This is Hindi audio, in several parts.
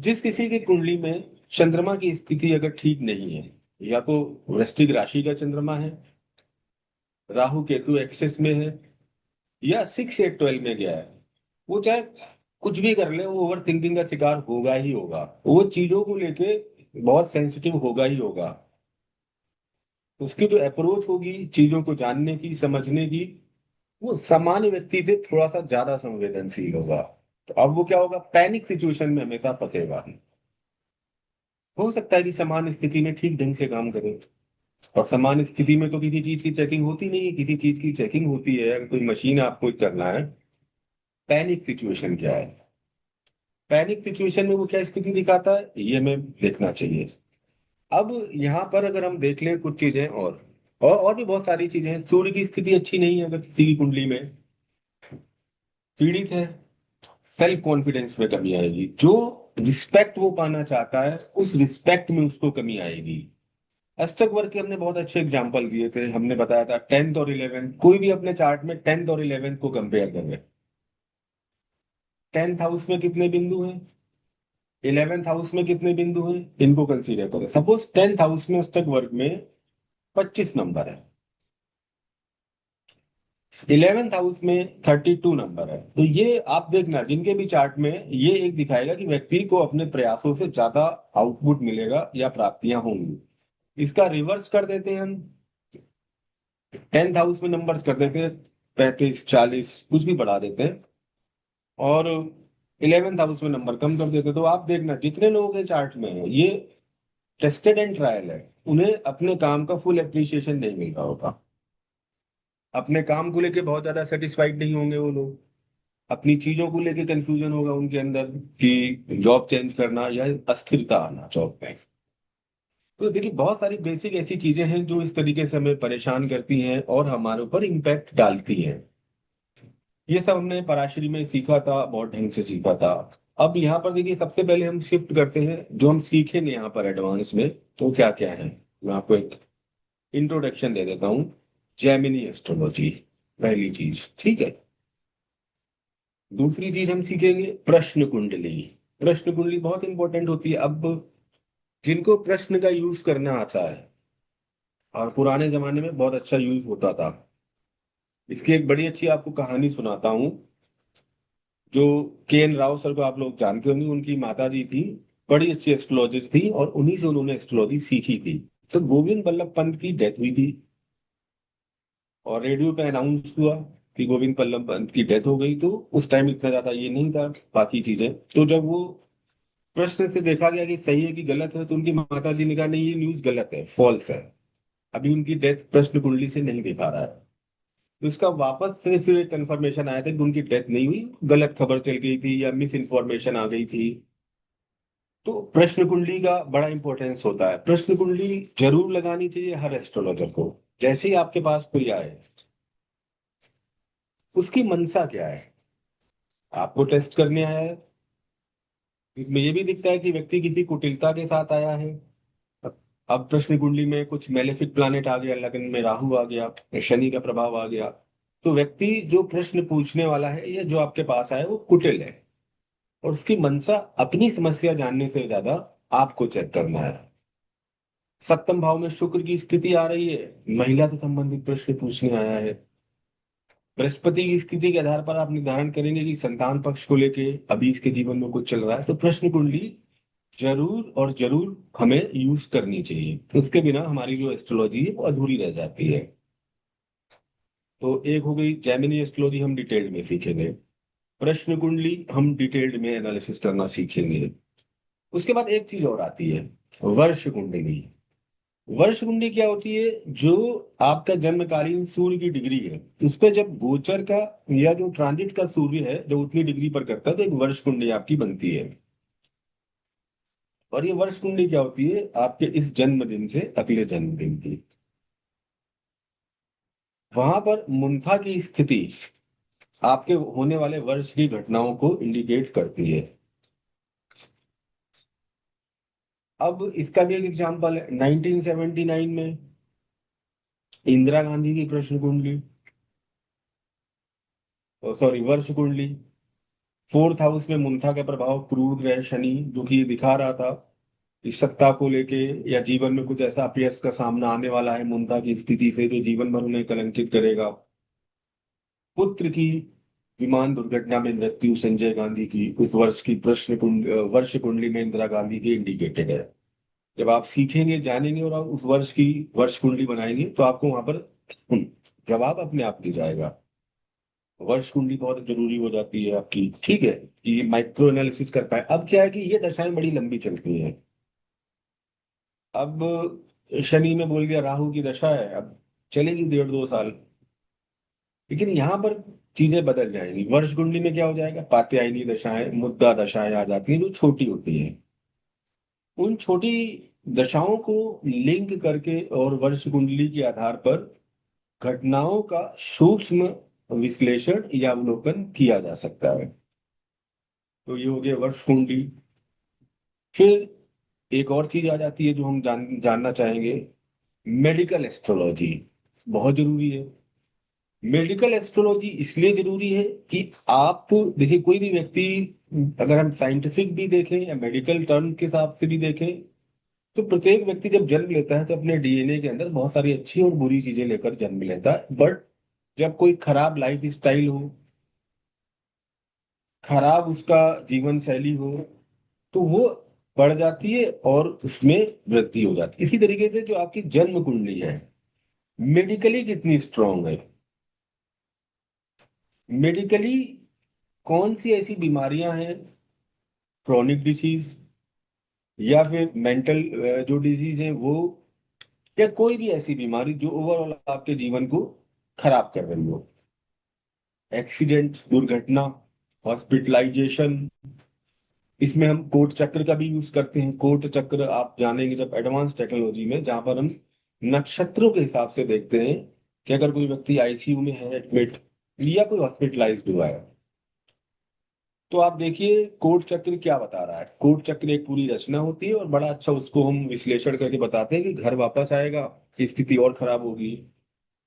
जिस किसी की कुंडली में चंद्रमा की स्थिति अगर ठीक नहीं है, या तो वृश्चिक राशि का चंद्रमा है, राहु केतु एक्सिस में है, या 6 8 12 में गया है, वो चाहे कुछ भी कर ले, वो ओवर थिंकिंग का शिकार होगा ही होगा। वो चीजों को लेके बहुत सेंसिटिव होगा ही होगा। उसकी जो अप्रोच होगी चीजों को जानने की, समझने की, वो सामान्य व्यक्ति से थोड़ा सा ज्यादा संवेदनशील होगा। तो अब वो क्या होगा, पैनिक सिचुएशन में हमेशा फंसेगा। हो सकता है कि सामान्य स्थिति में ठीक ढंग से काम करे, और सामान्य स्थिति में तो किसी चीज की चेकिंग होती नहीं है, किसी चीज की चेकिंग होती है अगर कोई मशीन आपको करना है। पैनिक सिचुएशन क्या है, पैनिक सिचुएशन में वो क्या स्थिति दिखाता है, ये हमें देखना चाहिए। अब यहाँ पर अगर हम देख लें कुछ चीजें, और भी बहुत सारी चीजें हैं। सूर्य की स्थिति अच्छी नहीं है अगर किसी की कुंडली में, पीड़ित है, सेल्फ कॉन्फिडेंस में कमी आएगी। जो रिस्पेक्ट वो पाना चाहता है, उस रिस्पेक्ट में उसको कमी आएगी। अष्टक वर्ग के हमने बहुत अच्छे एग्जाम्पल दिए थे। हमने बताया था 10th और 11th, कोई भी अपने चार्ट में 10th और 11th को कंपेयर करें। 10th हाउस में कितने बिंदु हैं, 11th हाउस में कितने बिंदु हैं, इनको कंसीडर करें। सपोज 10th हाउस में अष्टक वर्ग में 25 नंबर है, 11th हाउस में 32 नंबर है। तो ये आप देखना, जिनके भी चार्ट में ये एक दिखाएगा कि व्यक्ति को अपने प्रयासों से ज्यादा आउटपुट मिलेगा या प्राप्तियां होंगी। इसका रिवर्स कर देते हैं हम, 10th हाउस में नंबर कर देते हैं 35 40, कुछ भी बढ़ा देते हैं, और 11th हाउस में नंबर कम कर देते हैं। तो आप देखना जितने लोगों के चार्ट में है, ये टेस्टेड एंड ट्रायल है, उन्हें अपने काम का फुल एप्रिसिएशन नहीं मिल रहा होगा। अपने काम को लेके बहुत ज्यादा सेटिस्फाइड नहीं होंगे वो लोग, अपनी चीजों को लेके कंफ्यूजन होगा उनके अंदर कि जॉब चेंज करना या अस्थिरता आना जॉब में। तो देखिए बहुत सारी बेसिक ऐसी चीजें हैं जो इस तरीके से हमें परेशान करती हैं और हमारे ऊपर इम्पैक्ट डालती हैं। ये सब हमने पराशरी में सीखा था, बहुत ढंग से सीखा था। अब यहाँ पर देखिए सबसे पहले हम शिफ्ट करते हैं, जो हम सीखेंगे यहाँ पर एडवांस में, तो क्या क्या है, मैं आपको एक इंट्रोडक्शन दे देता हूँ। जैमिनी एस्ट्रोलॉजी पहली चीज, ठीक है। दूसरी चीज हम सीखेंगे प्रश्न कुंडली। प्रश्न कुंडली बहुत इंपॉर्टेंट होती है। अब जिनको प्रश्न का यूज करना आता है, और पुराने जमाने में बहुत अच्छा यूज होता था, इसकी एक बड़ी अच्छी आपको कहानी सुनाता हूँ। जो KN राव सर को आप लोग जानते होंगे, उनकी माता जी थी, बड़ी अच्छी एस्ट्रोलॉजिस्ट थी, और उन्हीं से उन्होंने एस्ट्रोलॉजी सीखी थी। तो गोविंद बल्लभ पंत की डेथ हुई थी, और रेडियो पे अनाउंस हुआ कि गोविंद बल्लभ पंत की डेथ हो गई। तो उस टाइम इतना ज्यादा ये नहीं था बाकी चीजें। तो जब वो प्रश्न से देखा गया कि सही है कि गलत है, तो उनकी माता जी ने कहा नहीं, ये न्यूज गलत है, फॉल्स है। अभी उनकी डेथ प्रश्न कुंडली से नहीं दिखा रहा है। तो इसका वापस से फिर एक कंफर्मेशन आया था कि उनकी डेथ नहीं हुई, गलत खबर चल गई थी या मिस इन्फॉर्मेशन आ गई थी। तो प्रश्न कुंडली का बड़ा इंपॉर्टेंस होता है। प्रश्न कुंडली जरूर लगानी चाहिए हर एस्ट्रोलॉजर को। जैसे ही आपके पास कोई आए, उसकी मंशा क्या है, आपको टेस्ट करने आया है, इसमें ये भी दिखता है कि व्यक्ति किसी कुटिलता के साथ आया है। अब प्रश्न कुंडली में कुछ मेलेफिक प्लैनेट आ गया, लगन में राहु आ गया, शनि का प्रभाव आ गया, तो व्यक्ति जो प्रश्न पूछने वाला है या जो आपके पास आए वो कुटिल है, और उसकी मंशा अपनी समस्या जानने से ज्यादा आपको चेक करना है। सप्तम भाव में शुक्र की स्थिति आ रही है, महिला से संबंधित प्रश्न पूछने आया है। बृहस्पति की स्थिति के आधार पर आप निर्धारण करेंगे कि संतान पक्ष को लेके अभी इसके जीवन में कुछ चल रहा है। तो प्रश्न कुंडली जरूर और जरूर हमें यूज करनी चाहिए, उसके बिना हमारी जो एस्ट्रोलॉजी है वो अधूरी रह जाती है। तो एक हो गई जैमिनी एस्ट्रोलॉजी, हम डिटेल्ड में सीखेंगे। प्रश्न कुंडली हम डिटेल्ड में एनालिसिस करना सीखेंगे। उसके बाद एक चीज और आती है, वर्ष कुंडली। वर्ष कुंडली क्या होती है, जो आपका जन्मकालीन सूर्य की डिग्री है, उस पर जब गोचर का या जो ट्रांजिट का सूर्य है जब उतनी डिग्री पर करता है, तो एक वर्ष कुंडली आपकी बनती है। और ये वर्ष कुंडली क्या होती है, आपके इस जन्मदिन से अगले जन्मदिन की। वहां पर मुंथा की स्थिति आपके होने वाले वर्ष की घटनाओं को इंडिकेट करती है। अब इसका भी एक एग्जांपल है, 1979 में इंदिरा गांधी की प्रश्न कुंडली, सॉरी वर्ष कुंडली। फोर्थ हाउस में मुंथा का प्रभाव, क्रूर ग्रह शनि, जो कि दिखा रहा था इस सत्ता को लेके या जीवन में कुछ ऐसा अपयश का सामना आने वाला है मुंथा की स्थिति से जो जीवन भर उन्हें कलंकित करेगा। पुत्र की विमान दुर्घटना में मृत्यु संजय गांधी की उस वर्ष की वर्ष कुंडली में इंदिरा गांधी की इंडिकेटेड है। जब आप सीखेंगे जानेंगे और आप उस वर्ष की वर्ष कुंडली बनाएंगे तो आपको वहां पर जवाब अपने आप मिल जाएगा। वर्ष कुंडली बहुत जरूरी हो जाती है आपकी, ठीक है, कि माइक्रो एनालिसिस कर पाए। अब क्या है कि ये दशाएं बड़ी लंबी चलती हैं। अब शनि में बोल दिया राहु की दशा है, अब चलेगी 1.5-2 साल, लेकिन यहाँ पर चीजें बदल जाएंगी। वर्ष कुंडली में क्या हो जाएगा, कात्यायनी दशाएं, मुद्दा दशाएं आ जाती हैं जो छोटी होती हैं। उन छोटी दशाओं को लिंक करके और वर्ष कुंडली के आधार पर घटनाओं का सूक्ष्म विश्लेषण या अवलोकन किया जा सकता है। तो ये हो गया वर्ष कुंडली। फिर एक और चीज आ जाती है जो हम जानना चाहेंगे, मेडिकल एस्ट्रोलॉजी बहुत जरूरी है। मेडिकल एस्ट्रोलॉजी इसलिए जरूरी है कि आप देखिए, कोई भी व्यक्ति, अगर हम साइंटिफिक भी देखें या मेडिकल टर्म के हिसाब से भी देखें, तो प्रत्येक व्यक्ति जब जन्म लेता है तो अपने डीएनए के अंदर बहुत सारी अच्छी और बुरी चीजें लेकर जन्म लेता है। बट जब कोई खराब लाइफ स्टाइल हो, खराब उसका जीवन शैली हो, तो वो बढ़ जाती है और उसमें वृद्धि हो जाती है। इसी तरीके से जो आपकी जन्म कुंडली है, मेडिकली कितनी स्ट्रांग है, मेडिकली कौन सी ऐसी बीमारियां हैं, क्रोनिक डिसीज या फिर मेंटल जो डिजीज है वो, या कोई भी ऐसी बीमारी जो ओवरऑल आपके जीवन को खराब कर रही हो, एक्सीडेंट, दुर्घटना, हॉस्पिटलाइजेशन। इसमें हम कोट चक्र का भी यूज करते हैं। कोट चक्र आप जानेंगे जब एडवांस टेक्नोलॉजी में, जहां पर हम नक्षत्रों के हिसाब से देखते हैं कि अगर कोई व्यक्ति आईसीयू में है एडमिट या कोई हॉस्पिटलाइज्ड हुआ है, तो आप देखिए कोट चक्र क्या बता रहा है। कोट चक्र एक पूरी रचना होती है और बड़ा अच्छा उसको हम विश्लेषण करके बताते हैं कि घर वापस आएगा कि स्थिति और खराब होगी।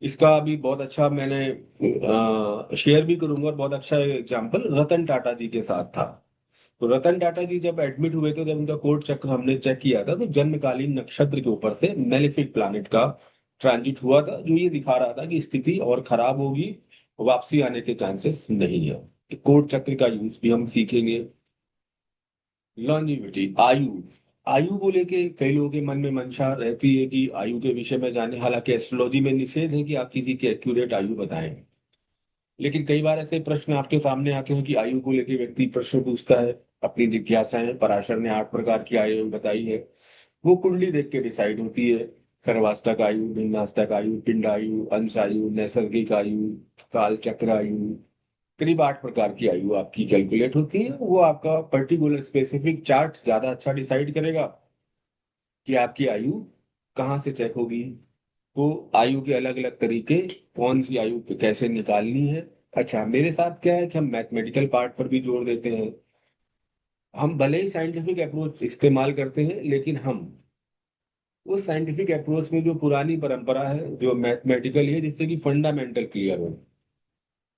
इसका अभी बहुत अच्छा मैंने शेयर भी करूंगा, और बहुत अच्छा एग्जाम्पल रतन टाटा जी के साथ था। तो रतन टाटा जी जब एडमिट हुए थे, जब उनका कोट चक्र हमने चेक किया था, तो जन्मकालीन नक्षत्र के ऊपर से मेलेफिक प्लैनेट का ट्रांजिट हुआ था, जो ये दिखा रहा था कि स्थिति और खराब होगी, वापसी आने के चांसेस नहीं है। कोट चक्र का यूज भी हम सीखेंगे। लॉन्जिविटी, आयु, आयु को लेके कई लोगों के मन में मंशा रहती है कि आयु के विषय में जाने। हालांकि एस्ट्रोलॉजी में निषेध है कि आप किसी की एक्यूरेट आयु बताएं, लेकिन कई बार ऐसे प्रश्न आपके सामने आते हैं कि आयु को लेके व्यक्ति प्रश्न पूछता है, अपनी जिज्ञासाएं। पराशर ने 8 प्रकार की आयु बताई है, वो कुंडली देख के डिसाइड होती है। सर्वाष्टक आयु, भिन्नाष्टक आयु, पिंड आयु, अंश आयु, नैसर्गिक आयु, काल चक्र आयु। करीब 8 प्रकार की आयु आपकी कैलकुलेट होती है। वो आपका पर्टिकुलर स्पेसिफिक चार्ट ज्यादा अच्छा डिसाइड करेगा कि आपकी आयु कहाँ से चेक होगी। तो आयु के अलग अलग तरीके, कौन सी आयु पे कैसे निकालनी है। अच्छा, मेरे साथ क्या है कि हम मैथमेटिकल पार्ट पर भी जोर देते हैं। हम भले ही साइंटिफिक अप्रोच इस्तेमाल करते हैं, लेकिन हम उस साइंटिफिक अप्रोच में जो पुरानी परंपरा है जो मैथमेटिकल है, जिससे कि फंडामेंटल क्लियर हो।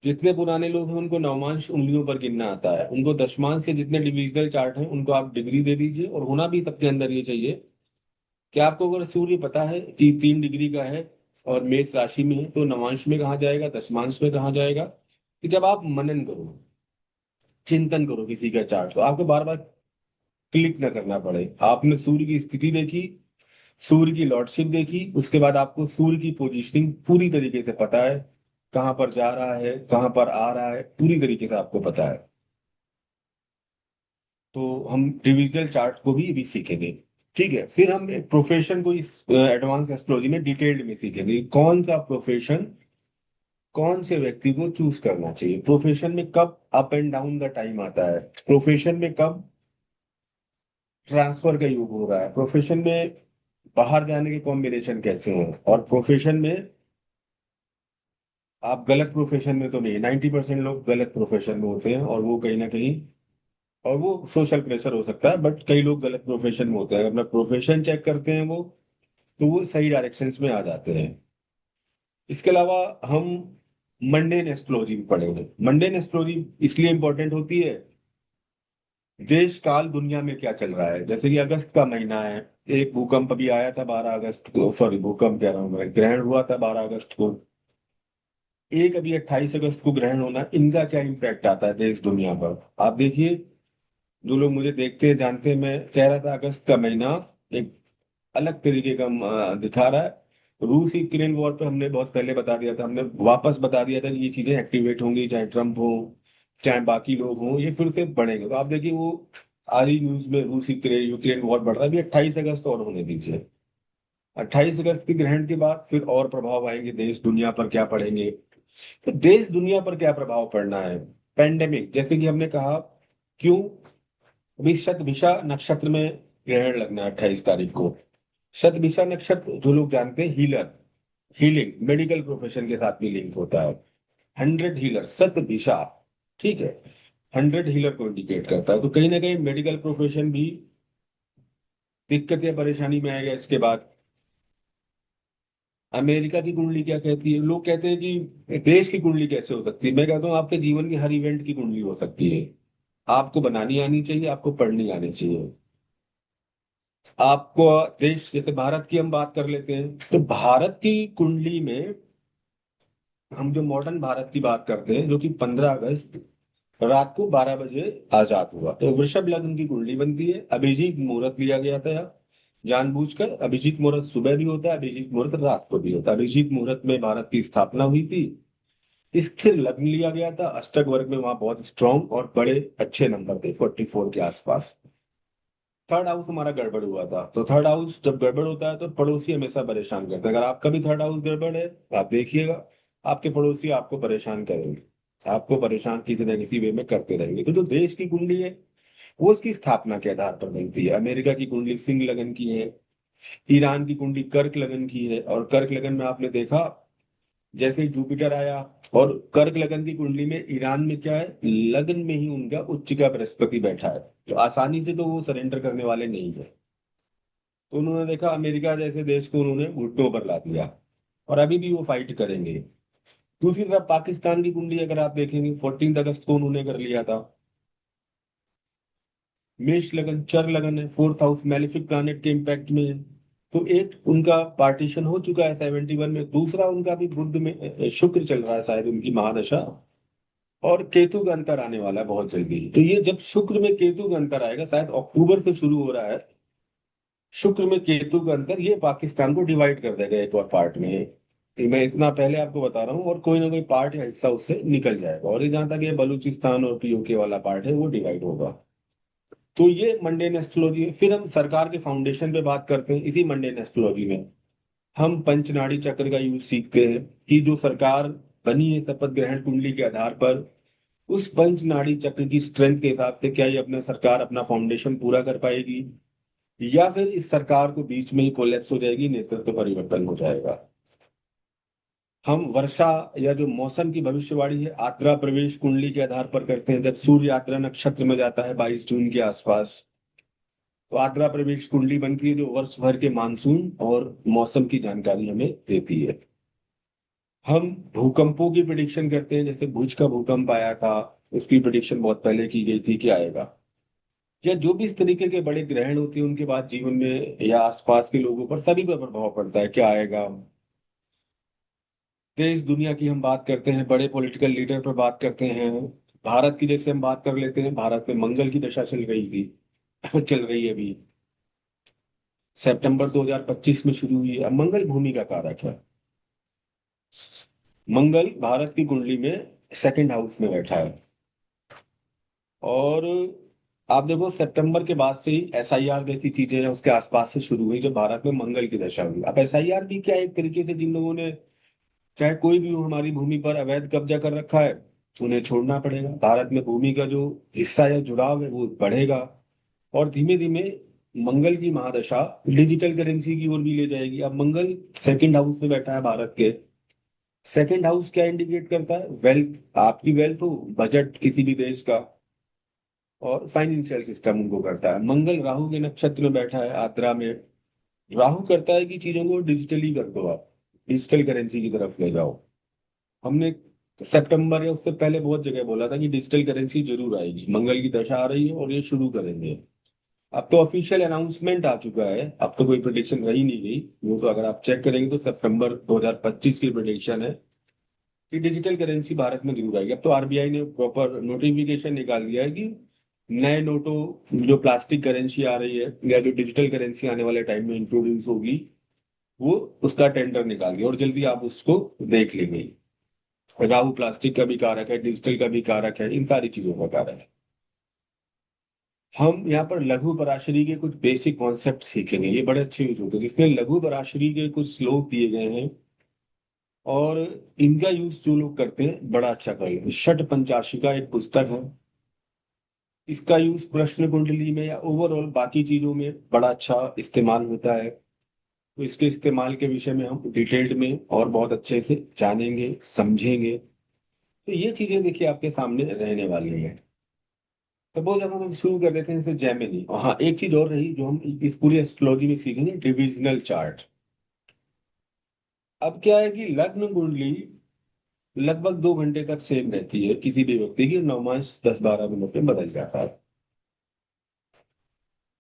जितने पुराने लोग हैं उनको नवमांश उंगलियों पर गिनना आता है, उनको दशमांश के जितने डिविजनल चार्ट हैं उनको आप डिग्री दे दीजिए। और होना भी सबके अंदर ये चाहिए कि आपको अगर सूर्य पता है कि 3 डिग्री का है और मेष राशि में है, तो नवांश में कहाँ जाएगा, दशमांश में कहाँ जाएगा। कि जब आप मनन करो, चिंतन करो किसी का चार्ट, तो आपको बार बार क्लिक न करना पड़े। आपने सूर्य की स्थिति देखी, सूर्य की लॉर्डशिप देखी, उसके बाद आपको सूर्य की पोजीशनिंग पूरी तरीके से पता है, कहाँ पर जा रहा है, कहाँ पर आ रहा है, पूरी तरीके से आपको पता है। तो हम डिविजनल चार्ट को भी सीखेंगे। ठीक है, फिर हम एक प्रोफेशन को इस एडवांस एस्ट्रोलॉजी में डिटेल्ड में सीखेंगे। कौन सा प्रोफेशन कौन से व्यक्ति को चूज करना चाहिए, प्रोफेशन में कब up and down the time आता है, प्रोफेशन में कब ट्रांसफर का योग हो रहा है, प्रोफेशन में बाहर जाने के कॉम्बिनेशन कैसे हैं, और प्रोफेशन में आप गलत प्रोफेशन में तो नहीं। 90% लोग गलत प्रोफेशन में होते हैं और वो कहीं ना कहीं, और वो सोशल प्रेशर हो सकता है, बट कई लोग गलत प्रोफेशन में होते हैं। अपना प्रोफेशन चेक करते हैं वो, तो वो सही डायरेक्शंस में आ जाते हैं। इसके अलावा हम मंडेन एस्ट्रोलॉजी भी पढ़ेंगे। मंडेन एस्ट्रोलॉजी इसलिए इंपॉर्टेंट होती है देश काल दुनिया में क्या चल रहा है, जैसे कि अगस्त का महीना है, एक भूकंप अभी आया था 12 अगस्त को, सॉरी भूकंप कह रहा हूँ मैं, ग्रहण हुआ था 12 अगस्त को। एक अभी 28 अगस्त को ग्रहण होना, इनका क्या इम्पैक्ट आता है देश दुनिया पर, आप देखिए। जो लोग मुझे देखते हैं जानते हैं, मैं कह रहा था अगस्त का महीना एक अलग तरीके का दिखा रहा है। रूस यूक्रेन वॉर पे हमने बहुत पहले बता दिया था, हमने वापस बता दिया था कि ये चीजें एक्टिवेट होंगी, चाहे ट्रम्प हो चाहे बाकी लोग हों, ये फिर से बढ़ेंगे। तो आप देखिए वो आ रही न्यूज में, रूस यूक्रेन यूक्रेन वॉर बढ़ रहा है। अभी 28 अगस्त और होने दीजिए, 28 अगस्त के ग्रहण के बाद फिर और प्रभाव आएंगे, देश दुनिया पर क्या पड़ेंगे। तो देश दुनिया पर क्या प्रभाव पड़ना है, पेंडेमिक, जैसे कि हमने कहा। क्यों? अभी शतभिषा नक्षत्र में ग्रहण लगना है 28 तारीख को। शतभिषा नक्षत्र जो लोग जानते हैं, हीलर, हीलिंग मेडिकल प्रोफेशन के साथ भी लिंक होता है। 100 हीलर, शतभिषा, ठीक है, 100 हीलर को इंडिकेट करता है। तो कहीं ना कहीं मेडिकल प्रोफेशन भी दिक्कत या परेशानी में आएगा इसके बाद। अमेरिका की कुंडली क्या कहती है? लोग कहते हैं कि देश की कुंडली कैसे हो सकती है, मैं कहता हूँ आपके जीवन के हर इवेंट की कुंडली हो सकती है। आपको बनानी आनी चाहिए, आपको पढ़नी आनी चाहिए। आपको देश, जैसे भारत की हम बात कर लेते हैं, तो भारत की कुंडली में हम जो मॉडर्न भारत की बात करते हैं, जो कि 15 अगस्त रात को 12 बजे आजाद हुआ, तो वृषभ लग्न की कुंडली बनती है। अभिजीत मुहूर्त लिया गया था यहाँ, जानबूझकर। अभिजीत मुहूर्त सुबह भी होता है, अभिजीत मुहूर्त रात को भी होता है। अभिजीत मुहूर्त में भारत की स्थापना हुई थी। स्थिर लग्न लिया गया था, अष्टक वर्ग में वहां बहुत स्ट्रांग और बड़े अच्छे नंबर थे, 44 के आसपास। थर्ड हाउस हमारा गड़बड़ हुआ था, तो थर्ड हाउस जब गड़बड़ होता है तो पड़ोसी हमेशा परेशान करते हैं। अगर आपका भी थर्ड हाउस गड़बड़ है, आप देखिएगा आपके पड़ोसी आपको परेशान करेंगे, आपको परेशान किसी न किसी वे में करते रहेंगे। तो जो देश की कुंडली है वो उसकी स्थापना के आधार पर बनती है। अमेरिका की कुंडली सिंह लगन की है, ईरान की कुंडली कर्क लगन की है। और कर्क लगन में आपने देखा, जैसे ही जुपिटर आया, और कर्क लगन की कुंडली में ईरान में क्या है, लगन में ही उनका उच्च का बृहस्पति बैठा है, तो आसानी से तो वो सरेंडर करने वाले नहीं है। तो उन्होंने देखा अमेरिका जैसे देश को उन्होंने घुटनों पर ला दिया, और अभी भी वो फाइट करेंगे। दूसरी तरफ पाकिस्तान की कुंडली अगर आप देखेंगे, 14 अगस्त को उन्होंने कर लिया था। मेष लगन चर लगन है, फोर्थ हाउस मैलेफिक प्लैनेट के इम्पैक्ट में है। तो एक उनका पार्टीशन हो चुका है 71 में। दूसरा उनका भी बुध में शुक्र चल रहा है शायद उनकी महादशा, और केतु का अंतर आने वाला है बहुत जल्दी। तो ये जब शुक्र में केतु का अंतर आएगा, शायद अक्टूबर से शुरू हो रहा है, शुक्र में केतु का अंतर, ये पाकिस्तान को डिवाइड कर देगा एक और पार्ट में। ये मैं इतना पहले आपको बता रहा हूँ, और कोई ना कोई पार्ट या हिस्सा उससे निकल जाएगा। और ये जहां तक ये बलूचिस्तान और पीओके वाला पार्ट है वो डिवाइड होगा। तो ये मंडेन एस्ट्रोलॉजी है। फिर हम सरकार के फाउंडेशन पे बात करते हैं, इसी मंडेन एस्ट्रोलॉजी में हम पंचनाड़ी चक्र का यूज सीखते हैं, कि जो सरकार बनी है शपथ ग्रहण कुंडली के आधार पर, उस पंचनाड़ी चक्र की स्ट्रेंथ के हिसाब से क्या ये अपना सरकार अपना फाउंडेशन पूरा कर पाएगी, या फिर इस सरकार को बीच में ही कोलैप्स हो जाएगी, नेतृत्व परिवर्तन हो जाएगा। हम वर्षा या जो मौसम की भविष्यवाणी है आर्द्रा प्रवेश कुंडली के आधार पर करते हैं, जब सूर्य आर्द्रा नक्षत्र में जाता है 22 जून के आसपास, तो आर्द्रा प्रवेश कुंडली बनती है, जो वर्ष भर के मानसून और मौसम की जानकारी हमें देती है। हम भूकंपों की प्रिडिक्शन करते हैं, जैसे भुज का भूकंप आया था, उसकी प्रिडिक्शन बहुत पहले की गई थी कि आएगा। या जो भी इस तरीके के बड़े ग्रहण होते हैं उनके बाद जीवन में या आसपास के लोगों पर सभी पर प्रभाव पड़ता है, क्या आएगा। देश दुनिया की हम बात करते हैं, बड़े पॉलिटिकल लीडर पर बात करते हैं। भारत की जैसे हम बात कर लेते हैं, भारत में मंगल की दशा चल रही थी चल रही है अभी, सितंबर 2025 में शुरू हुई है। अब मंगल भूमि का कारक है। मंगल भारत की कुंडली में सेकंड हाउस में बैठा है। और आप देखो सितंबर के बाद से ही एसआईआर जैसी चीजें हैं उसके आसपास से शुरू हुई, जब भारत में मंगल की दशा हुई। अब एसआईआर भी क्या है, एक तरीके से जिन लोगों ने, चाहे कोई भी हो, हमारी भूमि पर अवैध कब्जा कर रखा है, उन्हें छोड़ना पड़ेगा। भारत में भूमि का जो हिस्सा या जुड़ाव है वो बढ़ेगा, और धीमे धीमे मंगल की महादशा डिजिटल करेंसी की ओर भी ले जाएगी। अब मंगल सेकंड हाउस में बैठा है भारत के। सेकंड हाउस क्या इंडिकेट करता है? वेल्थ, आपकी वेल्थ हो, बजट किसी भी देश का, और फाइनेंशियल सिस्टम उनको करता है। मंगल राहु के नक्षत्र में बैठा है आद्रा में। राहु करता है कि चीजों को डिजिटली कर दो, आप डिजिटल करेंसी की तरफ ले जाओ। हमने सितंबर या उससे पहले बहुत जगह बोला था कि डिजिटल करेंसी जरूर आएगी, मंगल की दशा आ रही है और ये शुरू करेंगे। अब तो ऑफिशियल अनाउंसमेंट आ चुका है, अब तो कोई प्रिडिक्शन रही नहीं गई। वो तो अगर आप चेक करेंगे तो सितंबर 2025 की प्रिडिक्शन है कि डिजिटल करेंसी भारत में जरूर आएगी। अब तो आरबीआई ने प्रॉपर नोटिफिकेशन निकाल दिया है कि नए नोटों, जो प्लास्टिक करेंसी आ रही है या जो डिजिटल करेंसी आने वाले टाइम में इंट्रोड्यूस होगी, वो उसका टेंडर निकाल दिया और जल्दी आप उसको देख लेंगे। राहु प्लास्टिक का भी कारक है, डिजिटल का भी कारक है, इन सारी चीजों का कारक है। हम यहाँ पर लघु पराशरी के कुछ बेसिक कॉन्सेप्ट सीखेंगे, ये बड़े अच्छे यूज होते हैं, जिसमें लघु पराशरी के कुछ श्लोक दिए गए हैं और इनका यूज जो लोग करते हैं बड़ा अच्छा कर लेते हैं। षट पंचाशिका एक पुस्तक है, इसका यूज प्रश्न कुंडली में या ओवरऑल बाकी चीजों में बड़ा अच्छा इस्तेमाल होता है। तो इसके इस्तेमाल के विषय में हम डिटेल्ड में और बहुत अच्छे से जानेंगे, समझेंगे। तो ये चीजें देखिए आपके सामने रहने वाली है। सपोज अब हम शुरू कर देते हैं जैसे जेमिनी। और हाँ, एक चीज और रही जो हम इस पूरी एस्ट्रोलॉजी में सीखेंगे, डिविजनल चार्ट। अब क्या है कि लग्न कुंडली लगभग 2 घंटे तक सेम रहती है, किसी भी व्यक्ति की नवमांश 10-12 मिनट में बदल जाता है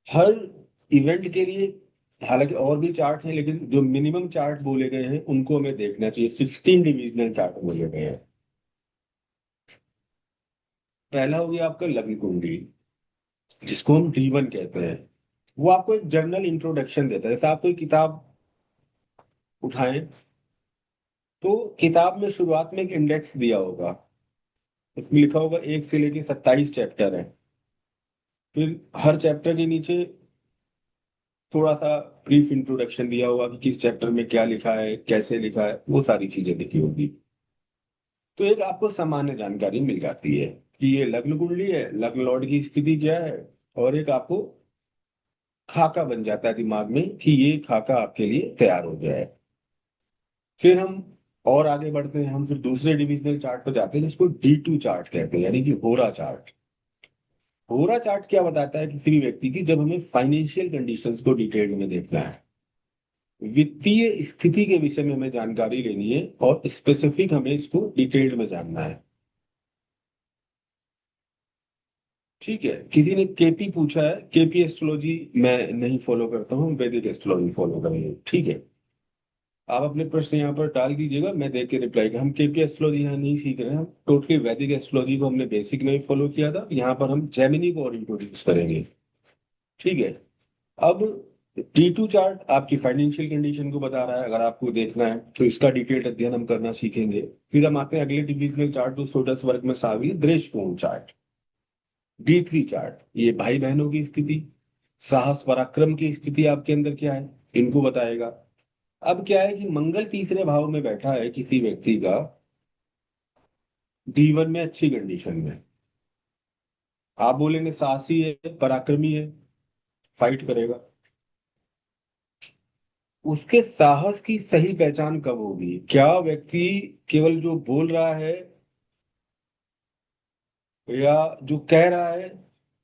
हर इवेंट के लिए। हालांकि और भी चार्ट हैं, लेकिन जो मिनिमम चार्ट बोले गए हैं उनको हमें देखना चाहिए। 16 डिविजनल चार्ट बोले गए हैं। पहला हो गया आपका लग्न कुंडली, जिसको हम D1 कहते हैं। वो आपको एक जनरल इंट्रोडक्शन देता है। जैसे आप कोई किताब उठाएं तो किताब में शुरुआत में एक इंडेक्स दिया होगा, इसमें लिखा होगा 1 से लेकर 27 चैप्टर है। फिर हर चैप्टर के नीचे थोड़ा सा ब्रीफ इंट्रोडक्शन दिया होगा कि किस चैप्टर में क्या लिखा है, कैसे लिखा है, वो सारी चीजें लिखी होगी। तो एक आपको सामान्य जानकारी मिल जाती है कि ये लग्न कुंडली है, लग्न लॉर्ड की स्थिति क्या है, और एक आपको खाका बन जाता है दिमाग में कि ये खाका आपके लिए तैयार हो गया है। फिर हम और आगे बढ़ते हैं, हम फिर दूसरे डिविजनल चार्ट पर जाते हैं जिसको D2 चार्ट कहते हैं, यानी कि होरा चार्ट। होरा चार्ट क्या बताता है किसी भी व्यक्ति की, जब हमें फाइनेंशियल कंडीशंस को डिटेल में देखना है, वित्तीय स्थिति के विषय में हमें जानकारी लेनी है और स्पेसिफिक हमें इसको डिटेल्ड में जानना है। ठीक है, किसी ने केपी पूछा है, केपी एस्ट्रोलॉजी मैं नहीं फॉलो करता हूँ, वैदिक एस्ट्रोलॉजी फॉलो करेंगे। ठीक है, आप अपने प्रश्न यहाँ पर डाल दीजिएगा, मैं देख के रिप्लाई कर। हम केपी एस्ट्रोलॉजी यहाँ नहीं सीख रहे हैं, हम टोटली वैदिक एस्ट्रोलॉजी को हमने बेसिक में ही फॉलो किया था। यहाँ पर हम जेमिनी को और इंट्रोड्यूस करेंगे। ठीक है, अब D2 चार्ट आपकी फाइनेंशियल कंडीशन को बता रहा है, अगर आपको देखना है तो इसका डिटेल्ड अध्ययन हम करना सीखेंगे। फिर हम आते हैं अगले डिविजनल चार्ट जो सोडस वर्ग में शामिल है, दृष्टिकोण चार्ट। D3 चार्ट ये भाई बहनों की स्थिति, साहस पराक्रम की स्थिति आपके अंदर क्या है, इनको बताएगा। अब क्या है कि मंगल तीसरे भाव में बैठा है किसी व्यक्ति का, D1 में अच्छी कंडीशन में। आप बोलेंगे साहसी है, पराक्रमी है, फाइट करेगा। उसके साहस की सही पहचान कब होगी? क्या व्यक्ति केवल जो बोल रहा है या जो कह रहा है?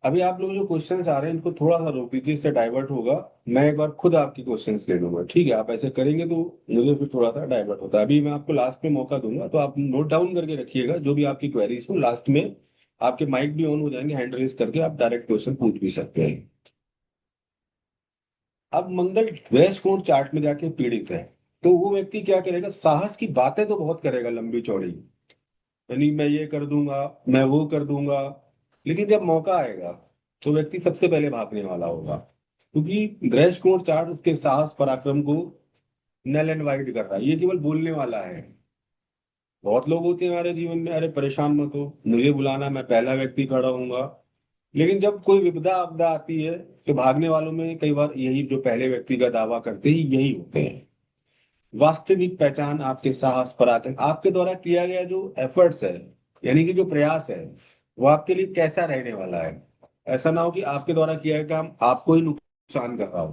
अभी आप लोग जो क्वेश्चंस आ रहे हैं इनको थोड़ा सा रोक दीजिए, इससे डाइवर्ट होगा। मैं एक बार खुद आपकी क्वेश्चंस ले लूंगा, ठीक है? आप ऐसे करेंगे तो मुझे फिर थोड़ा सा डाइवर्ट होता है। अभी मैं आपको लास्ट में मौका दूंगा, तो आप नोट डाउन करके रखिएगा जो भी आपकी क्वेरीज हो। लास्ट में आपके माइक भी ऑन हो जाएंगे, हैंड रेस करके आप डायरेक्ट क्वेश्चन पूछ भी सकते हैं। अब मंगल ग्रह कोण चार्ट में जाके पीड़ित है, तो वो व्यक्ति क्या करेगा? साहस की बातें तो बहुत करेगा, लंबी चौड़ी, यानी मैं ये कर दूंगा, मैं वो कर दूंगा। लेकिन जब मौका आएगा तो व्यक्ति सबसे पहले भागने वाला होगा, क्योंकि ग्रह कोण चार्ट उसके साहस पराक्रम को नल एंड वाइड कर रहा है। ये केवल बोलने वाला है। बहुत लोग होते हैं हमारे जीवन में, अरे परेशान मत हो, मुझे बुलाना, मैं पहला व्यक्ति खड़ा होऊंगा। लेकिन जब कोई विपदा आपदा आती है तो भागने वालों में कई बार यही जो पहले व्यक्ति का दावा करते हैं यही होते हैं। वास्तविक पहचान आपके साहस पराक्रम, आपके द्वारा किया गया जो एफर्ट्स है, यानी कि जो प्रयास है, वो आपके लिए कैसा रहने वाला है। ऐसा ना हो कि आपके द्वारा किया गया काम आपको ही नुकसान कर रहा हो।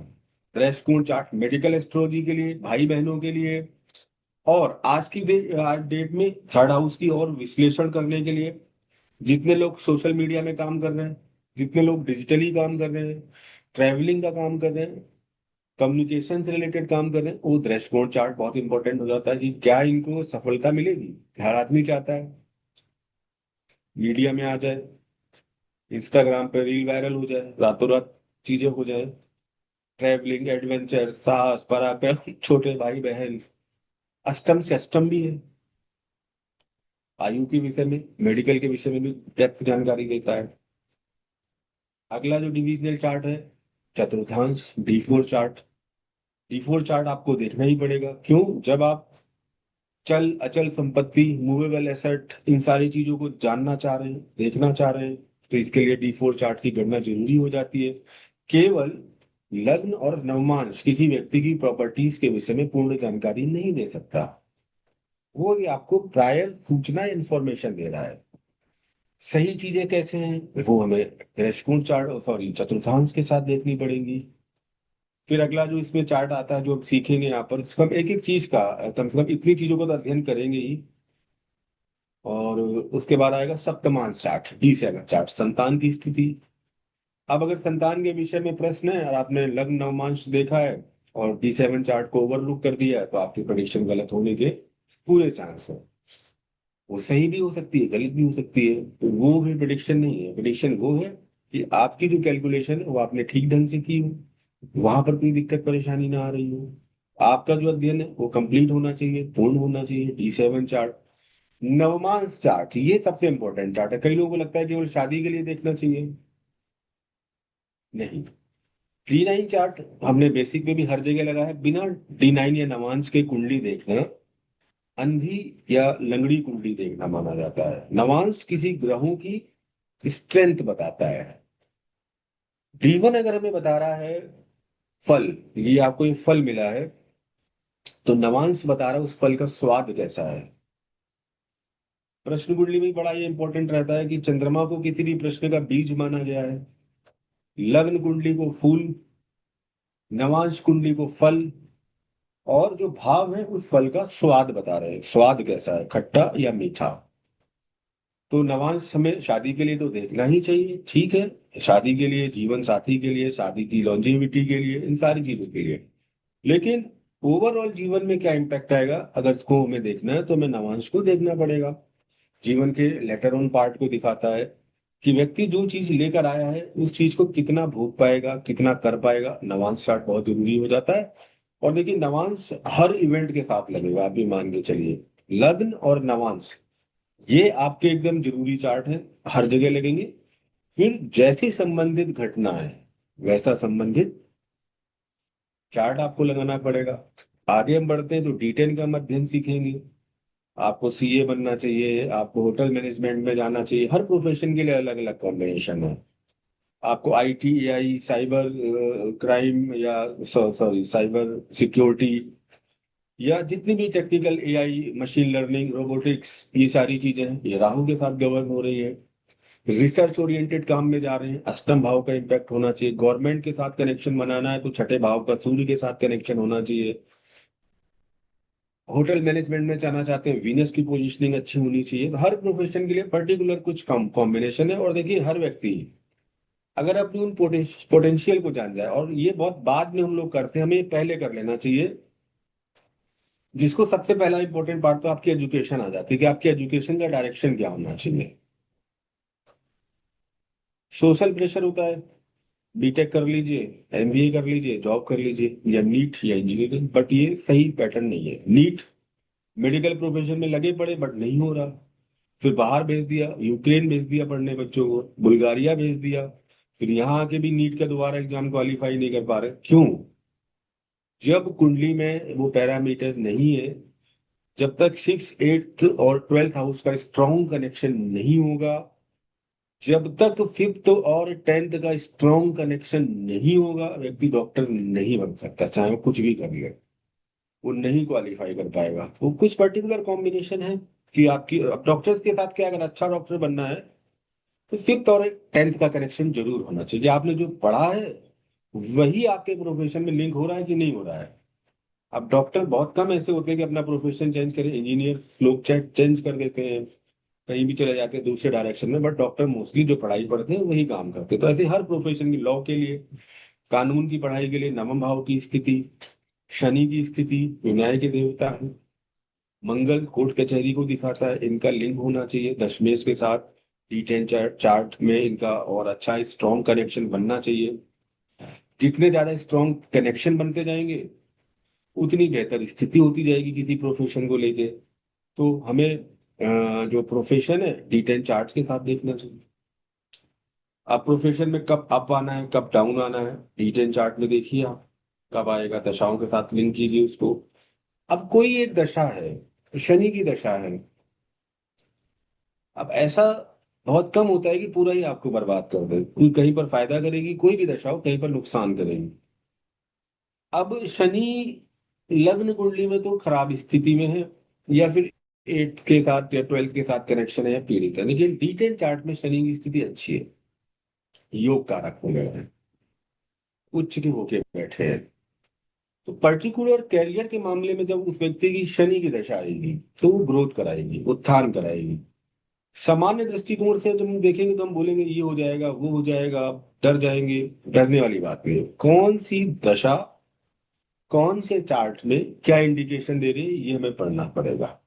दृष्टिकोण चार्ट मेडिकल एस्ट्रोलॉजी के लिए, भाई बहनों के लिए, और आज की आज डेट में थर्ड हाउस की और विश्लेषण करने के लिए, जितने लोग सोशल मीडिया में काम कर रहे हैं, जितने लोग डिजिटली काम कर रहे हैं, ट्रैवलिंग का काम कर रहे हैं, कम्युनिकेशन से रिलेटेड काम कर रहे हैं, वो दृष्टिकोण चार्ट बहुत इंपॉर्टेंट हो जाता है कि क्या इनको सफलता मिलेगी। हर आदमी चाहता है मीडिया में आ जाए, इंस्टाग्राम पे रील वायरल हो जाए, रातों रात चीजें हो जाए, ट्रैवलिंग, एडवेंचर, साहस, पराक्रम, छोटे भाई बहन, अष्टम से अष्टम भी है। आयु के विषय में, मेडिकल के विषय में भी डेप्थ जानकारी देता है। अगला जो डिविजनल चार्ट है, चतुर्थांश, D4 चार्ट। D4 चार्ट आपको देखना ही पड़ेगा। क्यों? जब आप चल अचल संपत्ति, मूवेबल एसेट, इन सारी चीजों को जानना चाह रहे हैं, देखना चाह रहे हैं, तो इसके लिए D4 चार्ट की गणना जरूरी हो जाती है। केवल लग्न और नवमांश किसी व्यक्ति की प्रॉपर्टीज के विषय में पूर्ण जानकारी नहीं दे सकता। वो भी आपको प्रायर सूचना, इंफॉर्मेशन दे रहा है। सही चीजें कैसे हैं वो हमें दृष्टिकोण चार्ट, सॉरी, चतुर्थांश के साथ देखनी पड़ेगी। फिर अगला जो इसमें चार्ट आता है, जो हम सीखेंगे यहाँ पर, इसको हम एक एक चीज का, मतलब इतनी चीजों को तो अध्ययन करेंगे ही। और उसके बाद आएगा सप्तमांश चार्ट, D7 चार्ट, संतान की स्थिति। अब अगर संतान के विषय में प्रश्न है और आपने लग्न नवमांश देखा है और D7 चार्ट को ओवरलुक कर दिया है, तो आपकी प्रेडिक्शन गलत होने के पूरे चांस है। वो सही भी हो सकती है, गलत भी हो सकती है, तो वो भी प्रिडिक्शन नहीं है। प्रिडिक्शन वो है कि आपकी जो कैलकुलेशन है वो आपने ठीक ढंग से की हो, वहां पर कोई दिक्कत परेशानी ना आ रही हो, आपका जो अध्ययन है वो कंप्लीट होना चाहिए, पूर्ण होना चाहिए। D7 chart. नवमांश चार्ट, ये सबसे इंपॉर्टेंट चार्ट है। कई लोगों को लगता है केवल शादी के लिए देखना चाहिए, नहीं। D9 चार्ट हमने बेसिक में भी हर जगह लगा है। बिना D9 या नवांश के कुंडली देखना अंधी या लंगड़ी कुंडली देखना माना जाता है। नवांश किसी ग्रहों की स्ट्रेंथ बताता है। D1 अगर हमें बता रहा है फल, ये आपको ये फल मिला है, तो नवांश बता रहा है उस फल का स्वाद कैसा है। प्रश्न कुंडली में बड़ा ये इंपॉर्टेंट रहता है कि चंद्रमा को किसी भी प्रश्न का बीज माना गया है, लग्न कुंडली को फूल, नवांश कुंडली को फल, और जो भाव है उस फल का स्वाद बता रहे हैं, स्वाद कैसा है, खट्टा या मीठा। तो नवांश हमें शादी के लिए तो देखना ही चाहिए, ठीक है, शादी के लिए, जीवन साथी के लिए, शादी की लॉन्जेविटी के लिए, इन सारी चीजों के लिए। लेकिन ओवरऑल जीवन में क्या इम्पैक्ट आएगा, अगर इसको हमें देखना है तो हमें नवांश को देखना पड़ेगा। जीवन के लेटर ऑन पार्ट को दिखाता है कि व्यक्ति जो चीज लेकर आया है उस चीज को कितना भोग पाएगा, कितना कर पाएगा। नवांश चार्ट बहुत जरूरी हो जाता है। और देखिए, नवांश हर इवेंट के साथ लगेगा, आप भी मान के चलिए। लग्न और नवांश, ये आपके एकदम जरूरी चार्ट है, हर जगह लगेंगे। फिर जैसी संबंधित घटना है वैसा संबंधित चार्ट आपको लगाना पड़ेगा। आगे हम बढ़ते हैं तो D10 का हम अध्ययन सीखेंगे। आपको CA बनना चाहिए, आपको होटल मैनेजमेंट में जाना चाहिए, हर प्रोफेशन के लिए अलग अलग कॉम्बिनेशन है। आपको IT, AI, साइबर क्राइम, या सॉरी, साइबर सिक्योरिटी, या जितनी भी technical AI, machine learning, robotics, ये सारी चीजें हैं, ये राहु के साथ गवर्न हो रही है। रिसर्च ओरिएंटेड काम में जा रहे हैं, अष्टम भाव का इम्पैक्ट होना चाहिए। गवर्नमेंट के साथ कनेक्शन बनाना है तो छठे भाव का, सूर्य के साथ कनेक्शन होना चाहिए। होटल मैनेजमेंट में जाना चाहते हैं, वीनस की पोजीशनिंग अच्छी होनी चाहिए। तो हर प्रोफेशन के लिए पर्टिकुलर कुछ कॉम्बिनेशन है। और देखिए, हर व्यक्ति अगर अपनी उन पोटेंशियल को जान जाए, और ये बहुत बाद में हम लोग करते हैं, हमें पहले कर लेना चाहिए। जिसको सबसे पहला इंपॉर्टेंट पार्ट तो आपकी एजुकेशन आ जाती है कि आपकी एजुकेशन का डायरेक्शन क्या होना चाहिए। सोशल प्रेशर होता है, B.Tech कर लीजिए, MBA कर लीजिए, जॉब कर लीजिए, या नीट या इंजीनियरिंग, बट ये सही पैटर्न नहीं है। नीट, मेडिकल प्रोफेशन में लगे पड़े बट नहीं हो रहा, फिर बाहर भेज दिया, यूक्रेन भेज दिया पढ़ने बच्चों को, बुल्गारिया भेज दिया, फिर यहाँ आके भी नीट का दोबारा एग्जाम क्वालिफाई नहीं कर पा रहे। क्यों? जब कुंडली में वो पैरामीटर नहीं है, जब तक 6, 8 और 12th हाउस का स्ट्रॉन्ग कनेक्शन नहीं होगा, जब तक 5th और 10th का स्ट्रॉन्ग कनेक्शन नहीं होगा, व्यक्ति डॉक्टर नहीं बन सकता, चाहे वो कुछ भी कर ले, वो नहीं क्वालिफाई कर पाएगा। वो कुछ पर्टिकुलर कॉम्बिनेशन है कि आपकी डॉक्टर्स के साथ क्या, अगर अच्छा डॉक्टर बनना है तो 5th और 10th का कनेक्शन जरूर होना चाहिए। आपने जो पढ़ा है वही आपके प्रोफेशन में लिंक हो रहा है कि नहीं हो रहा है। अब डॉक्टर बहुत कम ऐसे होते हैं कि अपना प्रोफेशन चेंज करें, इंजीनियर लोग चेंज कर देते हैं, कहीं भी चले जाते हैं दूसरे डायरेक्शन में, बट डॉक्टर मोस्टली जो पढ़ाई पढ़ते हैं वही काम करते हैं। तो ऐसे हर प्रोफेशन की, लॉ के लिए, कानून की पढ़ाई के लिए नवम भाव की स्थिति, शनि की स्थिति, जो न्याय के देवता है, मंगल कोर्ट कचहरी को दिखाता है, इनका लिंक होना चाहिए दशमेश के साथ। D10 चार्ट में इनका और अच्छा स्ट्रॉन्ग कनेक्शन बनना चाहिए। जितने ज्यादा स्ट्रॉन्ग कनेक्शन बनते जाएंगे उतनी बेहतर स्थिति होती जाएगी किसी प्रोफेशन को लेके। तो हमें जो प्रोफेशन है D10 चार्ट के साथ देखना चाहिए। आप प्रोफेशन में कब अप आना है कब डाउन आना है D10 चार्ट में देखिए आप। कब आएगा दशाओं के साथ लिंक कीजिए उसको। अब कोई एक दशा है, शनि की दशा है। अब ऐसा बहुत कम होता है कि पूरा ही आपको बर्बाद कर दे, कोई कहीं पर फायदा करेगी, कोई भी दशा हो कहीं पर नुकसान करेगी। अब शनि लग्न कुंडली में तो खराब स्थिति में है, या फिर एट्थ के साथ या ट्वेल्थ के साथ कनेक्शन है या पीड़ित है, लेकिन D10 चार्ट में शनि की स्थिति अच्छी है, योग कारक हो गए हैं, उच्च के होके बैठे हैं। तो पर्टिकुलर कैरियर के मामले में जब उस व्यक्ति की शनि की दशा आएगी तो वो ग्रोथ कराएगी, उत्थान कराएगी। सामान्य दृष्टिकोण से जब हम देखेंगे तो हम बोलेंगे ये हो जाएगा वो हो जाएगा, आप डर जाएंगे। डरने वाली बात नहीं है। कौन सी दशा कौन से चार्ट में क्या इंडिकेशन दे रही है ये हमें पढ़ना पड़ेगा।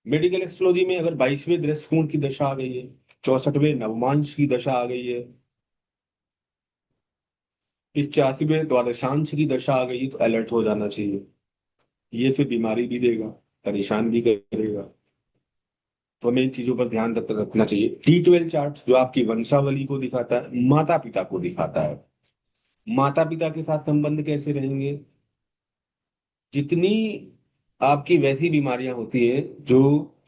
मेडिकल एस्ट्रोलॉजी में अगर 22वें दृष्टिकोण की दशा आ गई है, 64वें नवमांश की दशा आ गई है, 85वें द्वादशांश की दशा आ गई है, तो अलर्ट हो जाना चाहिए। ये फिर बीमारी भी देगा, परेशान भी करेगा। तो हमें इन चीजों पर ध्यान रखना चाहिए। D12 चार्ट जो आपकी वंशावली को दिखाता है, माता पिता को दिखाता है। माता पिता के साथ संबंध कैसे रहेंगे, जितनी आपकी वैसी बीमारियां होती है जो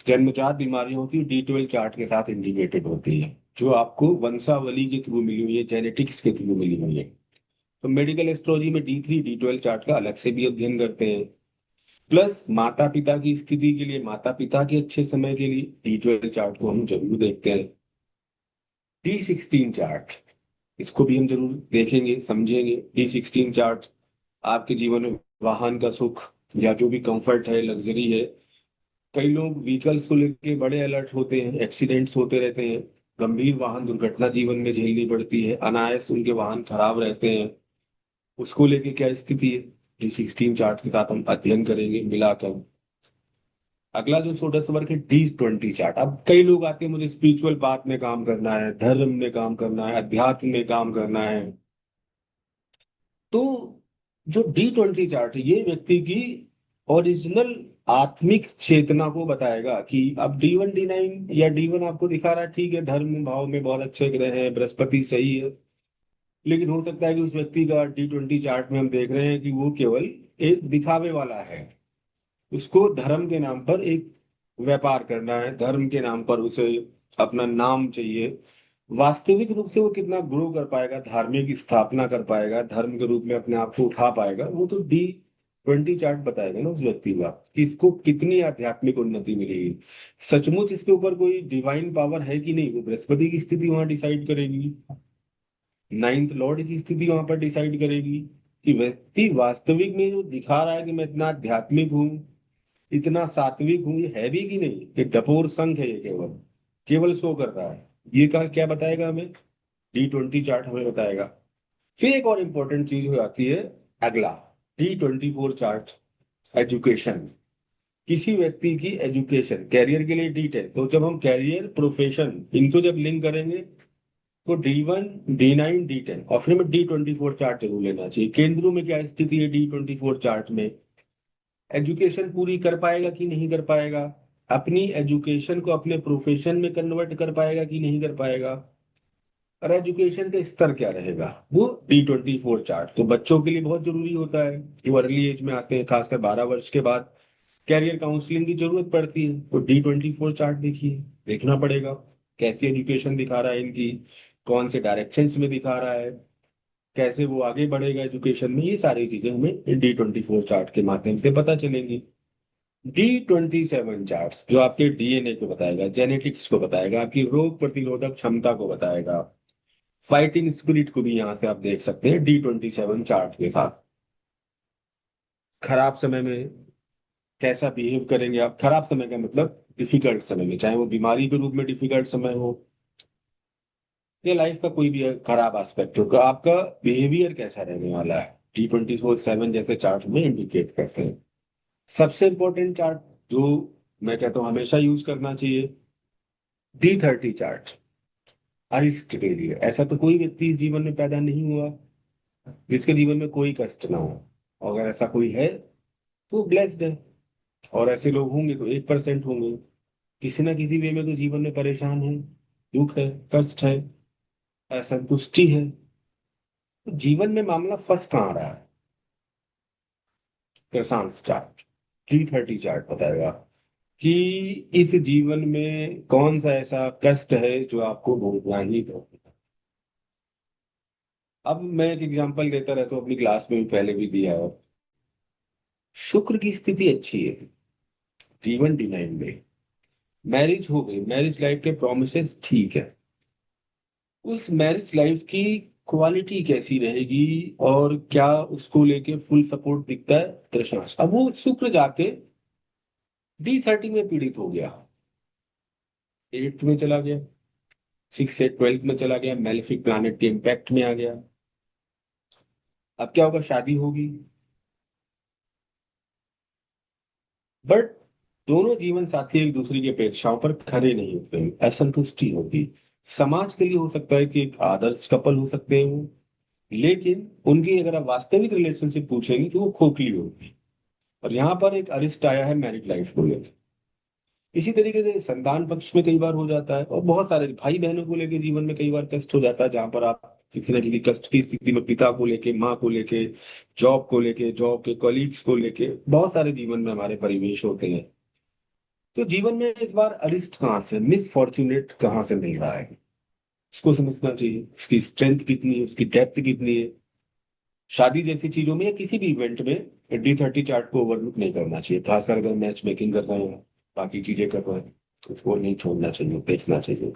जन्मजात बीमारियां होती है D12 चार्ट के साथ इंडिकेटेड होती है, जो आपको वंशावली के थ्रू मिली हुई है, जेनेटिक्स के थ्रू मिली हुई है। तो मेडिकल एस्ट्रोलॉजी में D3 D12 चार्ट का अलग से भी अध्ययन करते हैं। प्लस माता पिता की स्थिति के लिए, माता पिता के अच्छे समय के लिए D12 चार्ट को हम जरूर देखते हैं। D16 चार्ट, इसको भी हम जरूर देखेंगे समझेंगे। D16 चार्ट आपके जीवन में वाहन का सुख या जो भी कंफर्ट है, लग्जरी है। कई लोग व्हीकल्स को लेके बड़े अलर्ट होते हैं, एक्सीडेंट्स होते रहते हैं, गंभीर वाहन दुर्घटना जीवन में झेलनी पड़ती है, अनायास उनके वाहन खराब रहते हैं। उसको लेके क्या स्थिति है, D16 चार्ट के साथ हम अध्ययन करेंगे मिलाकर। अगला जो सोलर वर्ग है D20 चार्ट। अब कई लोग आते हैं, मुझे स्पिरिचुअल बात में काम करना है, धर्म में काम करना है, अध्यात्म में काम करना है। तो जो D20 चार्ट है ये व्यक्ति की ओरिजिनल आत्मिक चेतना को बताएगा कि अब D1 D9 या D1 आपको दिखा रहा है, ठीक है, धर्म भाव में बहुत अच्छे ग्रह हैं, बृहस्पति सही है। लेकिन हो सकता है कि उस व्यक्ति का D20 चार्ट में हम देख रहे हैं कि वो केवल एक दिखावे वाला है। उसको धर्म के नाम पर एक व्यापार करना है, धर्म के नाम पर उसे अपना नाम चाहिए। वास्तविक रूप से वो कितना ग्रो कर पाएगा, धार्मिक स्थापना कर पाएगा, धर्म के रूप में अपने आप को उठा पाएगा, वो तो D20 चार्ट बताएगा ना उस व्यक्ति का, कि इसको कितनी आध्यात्मिक उन्नति मिलेगी। सचमुच इसके ऊपर कोई डिवाइन पावर है कि नहीं, वो बृहस्पति की स्थिति वहां डिसाइड करेगी। नाइन्थ लॉर्ड की स्थिति वहां पर डिसाइड करेगी कि व्यक्ति वास्तविक में जो दिखा रहा है कि मैं इतना आध्यात्मिक हूँ, इतना सात्विक हूं, ये है भी कि नहीं, ये डपोर संख है, ये केवल केवल शो कर रहा है। ये का क्या बताएगा हमें, D20 चार्ट हमें बताएगा। फिर एक और इंपॉर्टेंट चीज हो जाती है, अगला D24 चार्ट, एजुकेशन। किसी व्यक्ति की एजुकेशन कैरियर के लिए D10, तो जब हम कैरियर प्रोफेशन इनको जब लिंक करेंगे तो D1 D9 D10 और फिर हमें D24 चार्ट जरूर लेना चाहिए। केंद्रों में क्या स्थिति है D24 चार्ट में, एजुकेशन पूरी कर पाएगा कि नहीं कर पाएगा, अपनी एजुकेशन को अपने प्रोफेशन में कन्वर्ट कर पाएगा कि नहीं कर पाएगा, और एजुकेशन का स्तर क्या रहेगा, वो D24 चार्ट तो बच्चों के लिए बहुत जरूरी होता है। जो अर्ली एज में आते हैं, खासकर 12 वर्ष के बाद कैरियर काउंसलिंग की जरूरत पड़ती है, तो D24 चार्ट देखिए, देखना पड़ेगा कैसी एजुकेशन दिखा रहा है इनकी, कौन से डायरेक्शंस में दिखा रहा है, कैसे वो आगे बढ़ेगा एजुकेशन में। ये सारी चीजें हमें D24 चार्ट के माध्यम से पता चलेंगी। D27 चार्ट्स जो आपके DNA को बताएगा, जेनेटिक्स को बताएगा, आपकी रोग प्रतिरोधक क्षमता को बताएगा, फाइटिंग स्पिरिट को भी यहाँ से आप देख सकते हैं D27 चार्ट के साथ। खराब समय में कैसा बिहेव करेंगे आप, खराब समय का मतलब डिफिकल्ट समय में, चाहे वो बीमारी के रूप में डिफिकल्ट समय हो या लाइफ का कोई भी खराब एस्पेक्ट हो, तो आपका बिहेवियर कैसा रहने वाला है, D27 जैसे चार्ट में इंडिकेट करते हैं। सबसे इंपॉर्टेंट चार्ट जो मैं कहता हूँ हमेशा यूज करना चाहिए, D30 चार्ट अरिस्ट के लिए। ऐसा तो कोई व्यक्ति इस जीवन में पैदा नहीं हुआ जिसके जीवन में कोई कष्ट ना हो। अगर ऐसा कोई है तो ब्लेस्ड है, और ऐसे लोग होंगे तो 1% होंगे। किसी ना किसी वे में तो जीवन में परेशान है, दुख है, कष्ट है, असंतुष्टि है। तो जीवन में मामला फंस कहाँ रहा है? क्रसांस चार्ट, G30 चार्ट बताएगा कि इस जीवन में कौन सा ऐसा कष्ट है जो आपको भोगना ही दो। अब मैं एक एग्जांपल देता रहता हूँ, अपनी क्लास में भी पहले भी दिया है। शुक्र की स्थिति अच्छी है, D1 D9 में मैरिज हो गई, मैरिज लाइफ के प्रोमिसेस ठीक है। उस मैरिज लाइफ की क्वालिटी कैसी रहेगी और क्या उसको लेके फुल सपोर्ट दिखता है? दृशांश। अब वो शुक्र जाके D30 में पीड़ित हो गया, 8th में चला गया, 6 से 12th में चला गया, मेलेफिक प्लैनेट के इम्पैक्ट में आ गया। अब क्या होगा? शादी होगी, बट दोनों जीवन साथी एक दूसरे की अपेक्षाओं पर खरे नहीं उतरे, असंतुष्टि होगी। समाज के लिए हो सकता है कि एक आदर्श कपल हो सकते हैं वो, लेकिन उनकी अगर आप वास्तविक रिलेशनशिप पूछेंगे तो वो खोखली होगी। और यहाँ पर एक अरिस्ट आया है मैरिड लाइफ को लेकर। इसी तरीके से संतान पक्ष में कई बार हो जाता है, और बहुत सारे भाई बहनों को लेकर जीवन में कई बार कष्ट हो जाता है, जहां पर आप किसी न किसी कष्ट की स्थिति में, पिता को लेके, माँ को लेके, जॉब को लेके, जॉब के कॉलीग्स को लेके, बहुत सारे जीवन में हमारे परिवेश होते हैं। तो जीवन में इस बार अरिस्ट कहाँ से, मिस फॉर्चुनेट कहाँ से मिल रहा है, उसको समझना चाहिए। उसकी स्ट्रेंथ कितनी है, उसकी डेप्थ कितनी है। शादी जैसी चीजों में या किसी भी इवेंट में D30 चार्ट को ओवरलुक नहीं करना चाहिए, खासकर अगर मैच मेकिंग कर रहे हैं, बाकी चीजें कर रहे हैं, तो उसको नहीं छोड़ना चाहिए, देखना चाहिए।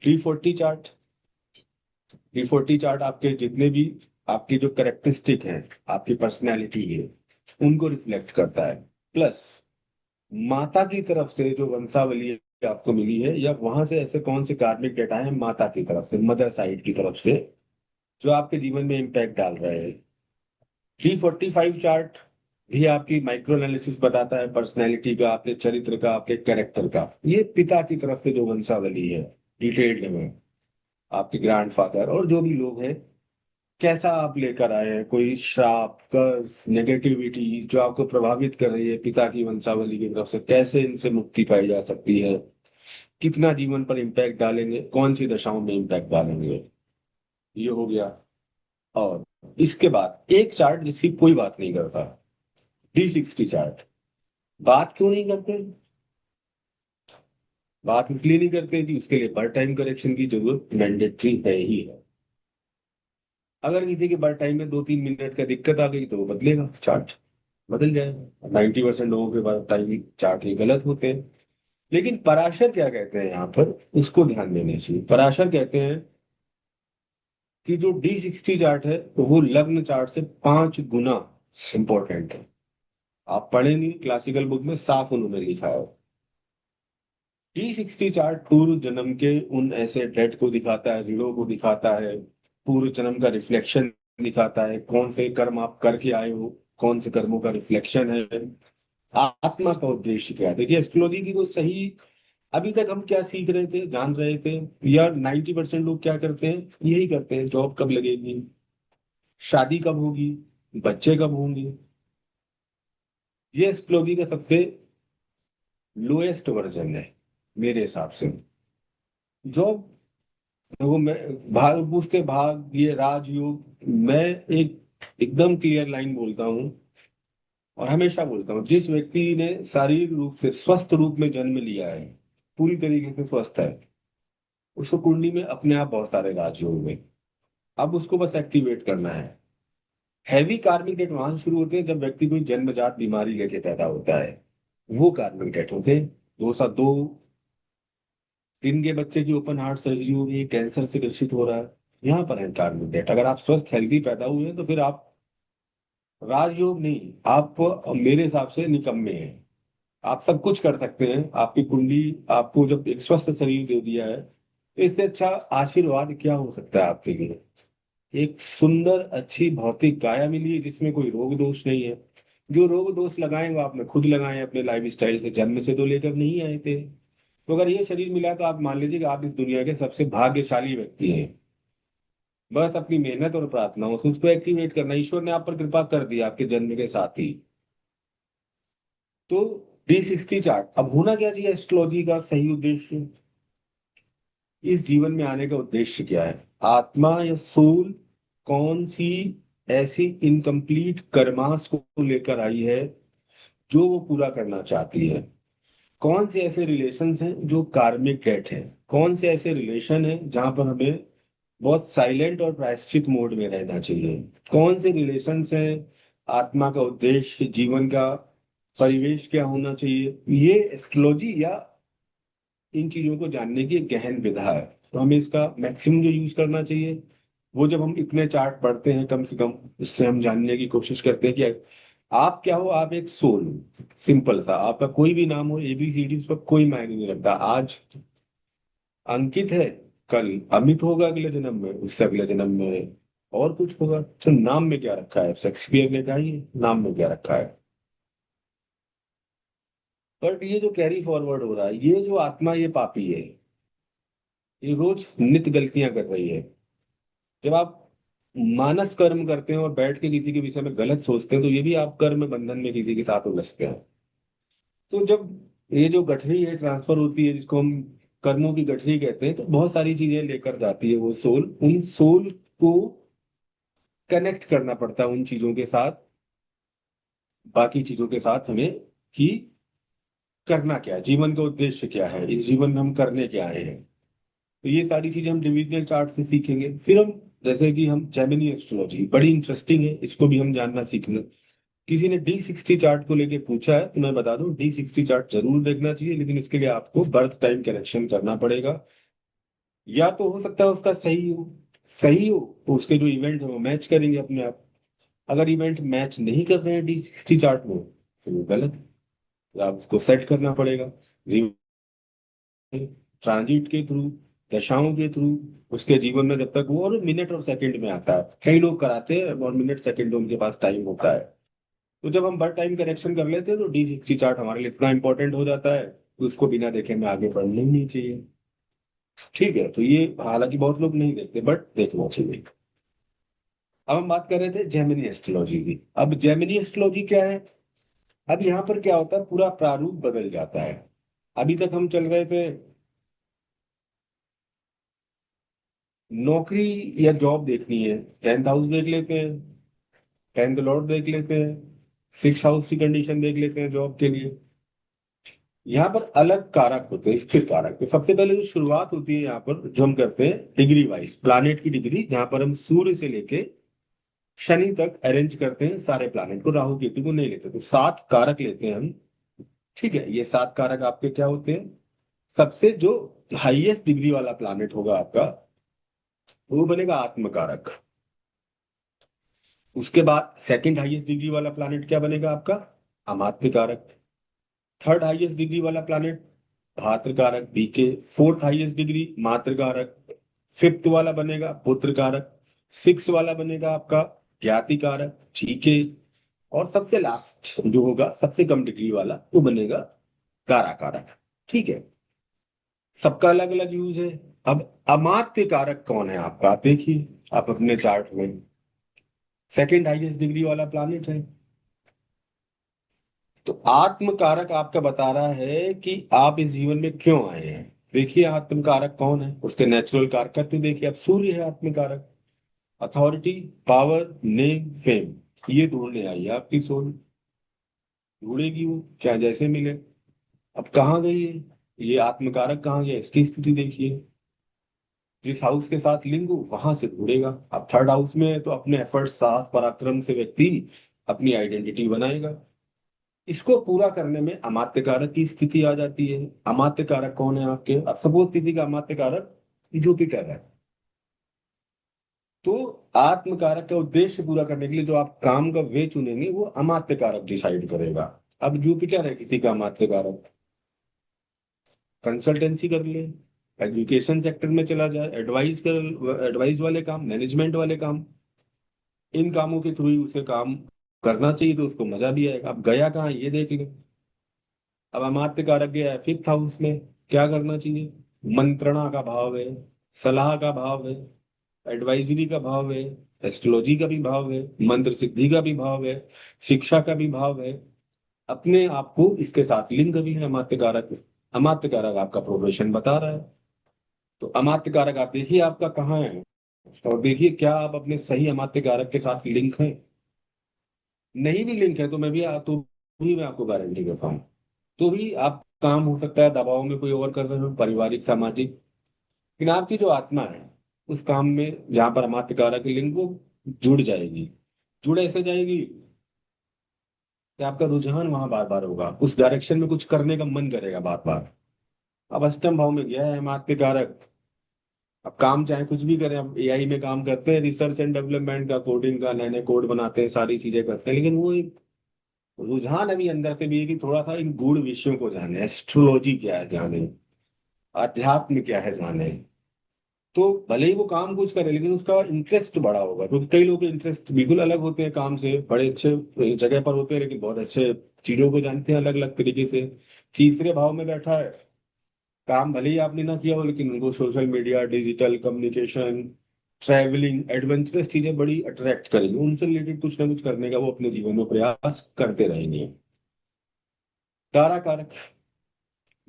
D40 चार्ट, D40 चार्ट आपके जितने भी आपकी जो करेक्टरिस्टिक है, आपकी पर्सनैलिटी है, उनको रिफ्लेक्ट करता है। प्लस माता की तरफ से जो वंशावली आपको मिली है, या वहां से ऐसे कौन से कार्मिक डेटा है माता की तरफ से, मदर साइड की तरफ से, जो आपके जीवन में इम्पैक्ट डाल रहे हैं। D45 चार्ट भी आपकी माइक्रो एनालिसिस बताता है पर्सनैलिटी का, आपके चरित्र का, आपके कैरेक्टर का। ये पिता की तरफ से जो वंशावली है, डिटेल्ड में आपके ग्रैंडफादर और जो भी लोग हैं, कैसा आप लेकर आए हैं, कोई श्राप, कर्ज, नेगेटिविटी जो आपको प्रभावित कर रही है पिता की वंशावली की तरफ से, कैसे इनसे मुक्ति पाई जा सकती है, कितना जीवन पर इम्पैक्ट डालेंगे, कौन सी दशाओं में इम्पैक्ट डालेंगे। ये हो गया। और इसके बाद एक चार्ट जिसकी कोई बात नहीं करता, D60 चार्ट। बात क्यों नहीं करते? बात इसलिए नहीं करते कि उसके लिए बर्थ टाइम करेक्शन की जरूरत मैंडेटरी है ही है। अगर किसी के बर्थ टाइम में 2-3 मिनट का दिक्कत आ गई तो वो बदलेगा, चार्ट बदल जाएगा। 90% लोगों के बर्थ टाइम चार्ट ही गलत होते हैं। लेकिन पराशर क्या कहते हैं यहाँ पर, उसको ध्यान देने चाहिए। पराशर कहते हैं कि जो D60 चार्ट है वो लग्न चार्ट से 5 गुना इंपॉर्टेंट है। आप पढ़ेंगे क्लासिकल बुक में साफ उन्होंने लिखा है। D60 चार्ट पूर्व जन्म के उन ऐसे डेट को दिखाता है, ऋणों को दिखाता है, पूर्व जन्म का रिफ्लेक्शन दिखाता है, कौन से कर्म आप करके आए हो, कौन से कर्मों का रिफ्लेक्शन है, आत्मा का उद्देश्य क्या है। देखिए एस्ट्रोलॉजी की तो सही, अभी तक हम क्या सीख रहे थे, जान रहे थे, या 90% लोग क्या करते हैं, यही करते हैं, जॉब कब लगेगी, शादी कब होगी, बच्चे कब होंगे। ये एस्ट्रोलॉजी का सबसे लोएस्ट वर्जन है मेरे हिसाब से। जॉब, देखो मैं, भाग पूछते भाग, ये राजयोग, मैं एक एकदम क्लियर लाइन बोलता हूँ और हमेशा बोलता हूँ, जिस व्यक्ति ने शारीरिक रूप से स्वस्थ रूप में जन्म लिया है, पूरी तरीके से स्वस्थ है, उसको कुंडली में अपने आप बहुत सारे राजयोग में, अब उसको बस एक्टिवेट करना है। हैवी कार्मिक डेट वहां से शुरू होते हैं जब व्यक्ति कोई जन्मजात बीमारी लेके पैदा होता है, वो कार्मिक डेट होते हैं। 2 दिन के बच्चे की ओपन हार्ट सर्जरी हो रही है, कैंसर से ग्रसित हो रहा है, यहाँ पर है कार्मिक डेट। अगर आप स्वस्थ हेल्दी पैदा हुए हैं तो फिर आप राजयोग नहीं, आप मेरे हिसाब से निकम्मे हैं। आप सब कुछ कर सकते हैं, आपकी कुंडली आपको जब एक स्वस्थ शरीर दे दिया है, तो इससे अच्छा आशीर्वाद क्या हो सकता है आपके लिए। एक सुंदर अच्छी भौतिक काया मिली है जिसमें कोई रोग दोष नहीं है। जो रोग दोष लगाए वो आपने खुद लगाए, अपने लाइफ स्टाइल से, जन्म से तो लेकर नहीं आए थे। तो अगर ये शरीर मिला तो आप मान लीजिए कि आप इस दुनिया के सबसे भाग्यशाली व्यक्ति हैं। बस अपनी मेहनत और प्रार्थनाओं से उसको एक्टिवेट करना, ईश्वर ने आप पर कृपा कर दी आपके जन्म के साथ ही। तो D60 चार्ट, अब होना क्या चाहिए एस्ट्रोलॉजी का सही उद्देश्य, इस जीवन में आने का उद्देश्य क्या है, आत्मा या सोल कौन सी ऐसी इनकम्प्लीट कर्मास को लेकर आई है जो वो पूरा करना चाहती है, कौन से ऐसे रिलेशंस हैं जो कार्मिक डेट है, कौन से ऐसे रिलेशन हैं जहां पर हमें बहुत साइलेंट और प्रायश्चित मोड में रहना चाहिए, कौन से रिलेशंस हैं, आत्मा का उद्देश्य, जीवन का परिवेश क्या होना चाहिए, ये एस्ट्रोलॉजी या इन चीजों को जानने की एक गहन विधा है। तो हमें इसका मैक्सिमम जो यूज करना चाहिए वो, जब हम इतने चार्ट पढ़ते हैं कम से कम उससे हम जानने की कोशिश करते हैं कि आप क्या हो, आप एक सोल, सिंपल सा, आपका कोई भी नाम हो ABCD, उसका कोई मायने नहीं रखता। आज अंकित है, कल अमित होगा, अगले जन्म में, उससे अगले जन्म में और कुछ होगा। तो नाम में क्या रखा है, शेक्सपियर ने कहा ही है, नाम में क्या रखा है। बट ये जो कैरी फॉरवर्ड हो रहा है, ये जो आत्मा ये पापी है, ये रोज नित्य गलतियां कर रही है। जब आप मानस कर्म करते हैं और बैठ के किसी के विषय में गलत सोचते हैं तो ये भी आप कर्म बंधन में किसी के साथ उलझते हैं। तो जब ये जो गठरी है ट्रांसफर होती है, जिसको हम कर्मों की गठरी कहते हैं, तो बहुत सारी चीजें लेकर जाती है वो सोल, उन सोल को कनेक्ट करना पड़ता है उन चीजों के साथ, बाकी चीजों के साथ हमें, कि करना क्या है, जीवन का उद्देश्य क्या है, इस जीवन में हम करने क्या आए हैं। तो ये सारी चीजें हम डिविजनल चार्ट से सीखेंगे। फिर हम, जैसे कि हम जेमिनी एस्ट्रोलॉजी बड़ी इंटरेस्टिंग है, इसको भी हम जानना सीखना। किसी ने D60 चार्ट को लेके पूछा है तो मैं बता दूं, D60 चार्ट जरूर देखना चाहिए, लेकिन इसके लिए आपको बर्थ टाइम करेक्शन करना पड़ेगा। या तो हो सकता है उसका सही हो तो उसके जो इवेंट है वो मैच करेंगे अपने आप। अगर इवेंट मैच नहीं कर रहे हैं D60 चार्ट में, फिर वो गलत है, तो आप उसको सेट करना पड़ेगा ट्रांजिट के थ्रू, दशाओं के थ्रू, उसके जीवन में जब तक वो, और मिनट और सेकंड में आता है, कई लोग कराते हैं और मिनट सेकंड उनके पास टाइम होता है। तो जब हम बर्थ टाइम करेक्शन कर लेते हैं तो D60 चार्ट हमारे लिए इतना इंपॉर्टेंट हो जाता है कि उसको बिना देखे हमें आगे बढ़ना ही नहीं चाहिए। ठीक है, तो ये हालांकि बहुत लोग नहीं देखते बट देखना चाहिए। अब हम बात कर रहे थे जेमिनी एस्ट्रोलॉजी की। अब जेमिनी एस्ट्रोलॉजी क्या है, अब यहाँ पर क्या होता है, पूरा प्रारूप बदल जाता है। अभी तक हम चल रहे थे नौकरी या जॉब देखनी है, 10th हाउस देख लेते हैं, 10th लॉर्ड देख लेते हैं, 6th हाउस की कंडीशन देख लेते हैं जॉब के लिए। यहाँ पर अलग कारक होते हैं, स्थिर कारक। तो सबसे पहले जो शुरुआत होती है यहाँ पर, जो हम करते हैं डिग्री वाइज, प्लानेट की डिग्री, जहां पर हम सूर्य से लेके शनि तक अरेंज करते हैं सारे प्लानेट को, राहु केतु को नहीं लेते, तो 7 कारक लेते हैं हम। ठीक है, ये 7 कारक आपके क्या होते हैं, सबसे जो हाईएस्ट डिग्री वाला प्लानेट होगा आपका, वो बनेगा आत्म कारक। उसके बाद सेकंड हाईएस्ट डिग्री वाला प्लानेट क्या बनेगा आपका, अमात्य कारक। थर्ड हाईएस्ट डिग्री वाला प्लानेट भात्र कारक, बीके। फोर्थ हाईएस्ट डिग्री मातृ कारक। फिफ्थ वाला बनेगा पुत्र कारक। सिक्स वाला बनेगा आपका ज्ञाति कारक, जीके। और सबसे लास्ट जो होगा, सबसे कम डिग्री वाला, वो बनेगा कारा कारक। ठीक है, सबका अलग अलग यूज है। अब अमात्य कारक कौन है आपका, आप देखिए, आप अपने चार्ट में सेकंड हाईएस्ट डिग्री वाला प्लानिट है। तो आत्म कारक आपका बता रहा है कि आप इस जीवन में क्यों आए हैं। देखिए आत्म कारक कौन है, उसके नेचुरल कारक तो देखिए, अब सूर्य है आत्म कारक। अथॉरिटी, पावर, नेम, फेम, ये ढूंढने आई है आपकी सोल। ढूंढेगी वो चाहे जैसे मिले। अब कहाँ गई है ये आत्मकारक, कहाँ गया, इसकी स्थिति देखिए। जिस हाउस के साथ लिंक हो वहां से ढूंढेगा। अब थर्ड हाउस में है तो अपने एफर्ट, साहस, पराक्रम से व्यक्ति अपनी आइडेंटिटी बनाएगा। इसको पूरा करने में अमात्य कारक की स्थिति आ जाती है। अमात्य कारक कौन है आपके, अब सपोज किसी का अमात्य कारक जुपिटर है, तो आत्म कारक का उद्देश्य पूरा करने के लिए जो आप काम का वे चुनेंगे वो अमात्य कारक डिसाइड करेगा। अब जुपिटर है किसी का अमात्य कारक, कंसल्टेंसी कर ले, एजुकेशन सेक्टर में चला जाए, एडवाइस वाले काम, मैनेजमेंट वाले काम, इन कामों के थ्रू ही उसे काम करना चाहिए, तो उसको मजा भी आएगा। अब गया कहाँ ये देख ले। अब अमात्य कारक गया है फिफ्थ हाउस में, क्या करना चाहिए? मंत्रणा का भाव है, सलाह का भाव है, एडवाइजरी का भाव है, एस्ट्रोलॉजी का भी भाव है, मंत्र सिद्धि का भी भाव है, शिक्षा का भी भाव है। अपने आप को इसके साथ लिंक कर लिया अमात्य कारक। अमात्य कारक आपका प्रोफेशन बता रहा है, तो अमात्य कारक आप देखिए आपका कहाँ है, और देखिए क्या आप अपने सही अमात्य कारक के साथ लिंक हैं। नहीं भी लिंक है तो तो भी मैं आपको गारंटी करता हूँ, तो भी आप काम हो सकता है दबाव में कोई और कर रहे हो, पारिवारिक सामाजिक, लेकिन आपकी जो आत्मा है उस काम में जहां पर अमात्य कारक लिंक वो जुड़ जाएगी। जुड़ ऐसे जाएगी कि आपका रुझान वहां बार बार होगा, उस डायरेक्शन में कुछ करने का मन करेगा बार बार। अब अष्टम भाव में गया है अमात्य कारक। अब काम चाहे कुछ भी करें, अब एआई में काम करते हैं, रिसर्च एंड डेवलपमेंट का, कोडिंग का, नए नए कोड बनाते हैं, सारी चीजें करते हैं, लेकिन वो एक रुझान अभी अंदर से भी है कि थोड़ा सा इन गूढ़ विषयों को जाने, एस्ट्रोलॉजी क्या है जाने, अध्यात्म क्या है जाने। तो भले ही वो काम कुछ करे लेकिन उसका इंटरेस्ट बड़ा होगा, क्योंकि कई लोग के इंटरेस्ट बिल्कुल अलग होते हैं, काम से बड़े अच्छे जगह पर होते हैं लेकिन बहुत अच्छे चीजों को जानते हैं अलग अलग तरीके से। तीसरे भाव में बैठा है, काम भले ही आपने ना किया हो लेकिन उनको social media, digital communication, travelling, adventurous चीजें बड़ी अट्रैक्ट करेंगी, उनसे रिलेटेड कुछ ना कुछ करने का वो अपने जीवन में प्रयास करते रहेंगे। तारा कारक,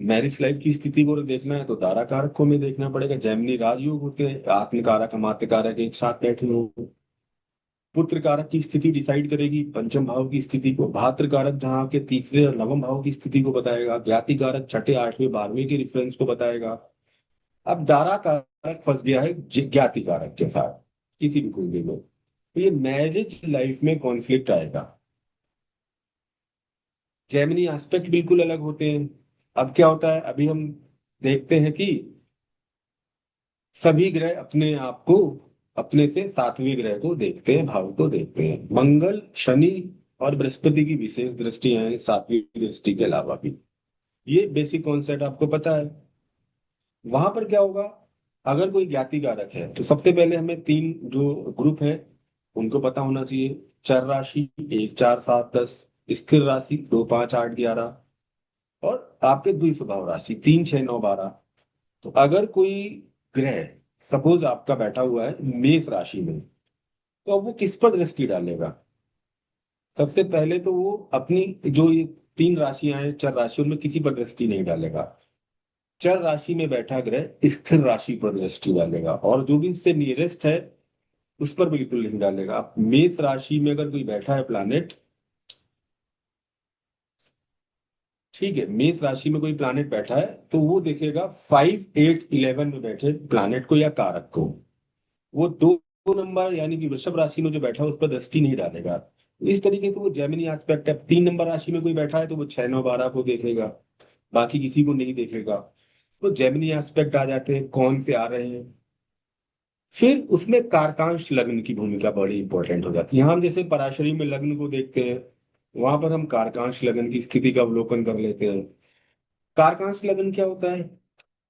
मैरिज लाइफ की स्थिति को देखना है तो तारा कारक को हमें देखना पड़ेगा। जैमिनी राजयोग होते हैं, आत्म कारक अमात्य कारक एक साथ बैठे हो। पुत्र कारक की स्थिति डिसाइड करेगी पंचम भाव की स्थिति को। भात्र कारक जहाँ के तीसरे और नवम भाव की स्थिति को बताएगा। ज्ञाति कारक छठे आठवें बारहवें के रेफरेंस को बताएगा। अब दारा कारक फंस गया है ज्ञाति कारक के साथ किसी भी कुंडली में, तो ये मैरिज लाइफ में कॉन्फ्लिक्ट आएगा। जेमिनी एस्पेक्ट बिल्कुल अलग होते हैं। अब क्या होता है, अभी हम देखते हैं कि सभी ग्रह अपने आप को अपने से सातवें ग्रह को देखते हैं, भाव को देखते हैं। मंगल, शनि और बृहस्पति की विशेष दृष्टियां हैं सातवीं दृष्टि के अलावा भी। ये बेसिक कॉन्सेप्ट आपको पता है। वहां पर क्या होगा, अगर कोई ज्ञाति कारक है तो सबसे पहले हमें तीन जो ग्रुप है उनको पता होना चाहिए। चर राशि 1 4 7 10, स्थिर राशि 2 5 8 11, और आपके द्विस्वभाव राशि 3 6 9 12। तो अगर कोई ग्रह सपोज आपका बैठा हुआ है मेष राशि में, तो अब वो किस पर दृष्टि डालेगा? सबसे पहले तो वो अपनी जो ये तीन राशियां हैं चर राशि, उनमें किसी पर दृष्टि नहीं डालेगा। चर राशि में बैठा ग्रह स्थिर राशि पर दृष्टि डालेगा, और जो भी उससे नियरेस्ट है उस पर बिल्कुल नहीं डालेगा। अब मेष राशि में अगर कोई बैठा है प्लैनेट, ठीक है, मेष राशि में कोई प्लैनेट बैठा है तो वो देखेगा 5 8 11 में बैठे प्लैनेट को या कारक को। वो दो नंबर यानी कि वृषभ राशि में जो बैठा है उस पर दृष्टि नहीं डालेगा। इस तरीके से वो जेमिनी एस्पेक्ट है। 3 नंबर राशि में कोई बैठा है तो वो 6 9 12 को देखेगा, बाकी किसी को नहीं देखेगा। तो जेमिनी एस्पेक्ट आ जाते हैं कौन से आ रहे हैं। फिर उसमें कारकांश लग्न की भूमिका बड़ी इंपॉर्टेंट हो जाती है। यहाँ हम जैसे पराशरी में लग्न को देखते हैं, वहां पर हम कारकांश लग्न की स्थिति का अवलोकन कर लेते हैं। कारकांश लग्न क्या होता है?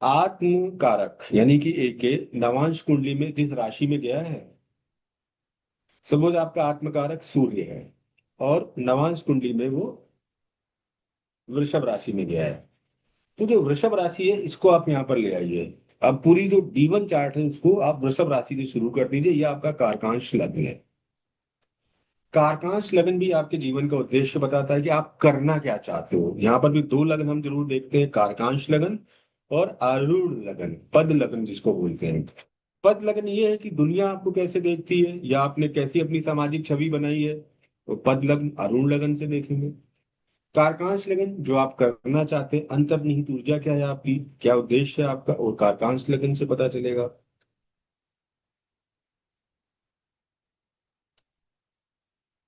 आत्म कारक यानी कि एक के नवांश कुंडली में जिस राशि में गया है, सपोज आपका आत्मकारक सूर्य है और नवांश कुंडली में वो वृषभ राशि में गया है, तो जो वृषभ राशि है इसको आप यहाँ पर ले आइए। अब पूरी जो D1 चार्ट है उसको आप वृषभ राशि से शुरू कर दीजिए, ये आपका कारकांश लग्न है। कारकांश लगन भी आपके जीवन का उद्देश्य बताता है कि आप करना क्या चाहते हो। यहाँ पर भी दो लगन हम जरूर देखते हैं, कारकांश लगन और आरूढ़ लगन, पद लगन जिसको बोलते हैं। पद लगन ये है कि दुनिया आपको कैसे देखती है या आपने कैसी अपनी सामाजिक छवि बनाई है, तो पद लगन आरूढ़ लगन से देखेंगे। कारकांश लगन जो आप करना चाहते हैं, अंतर्निहित ऊर्जा क्या है आपकी, क्या उद्देश्य है आपका, और कारकांश लगन से पता चलेगा।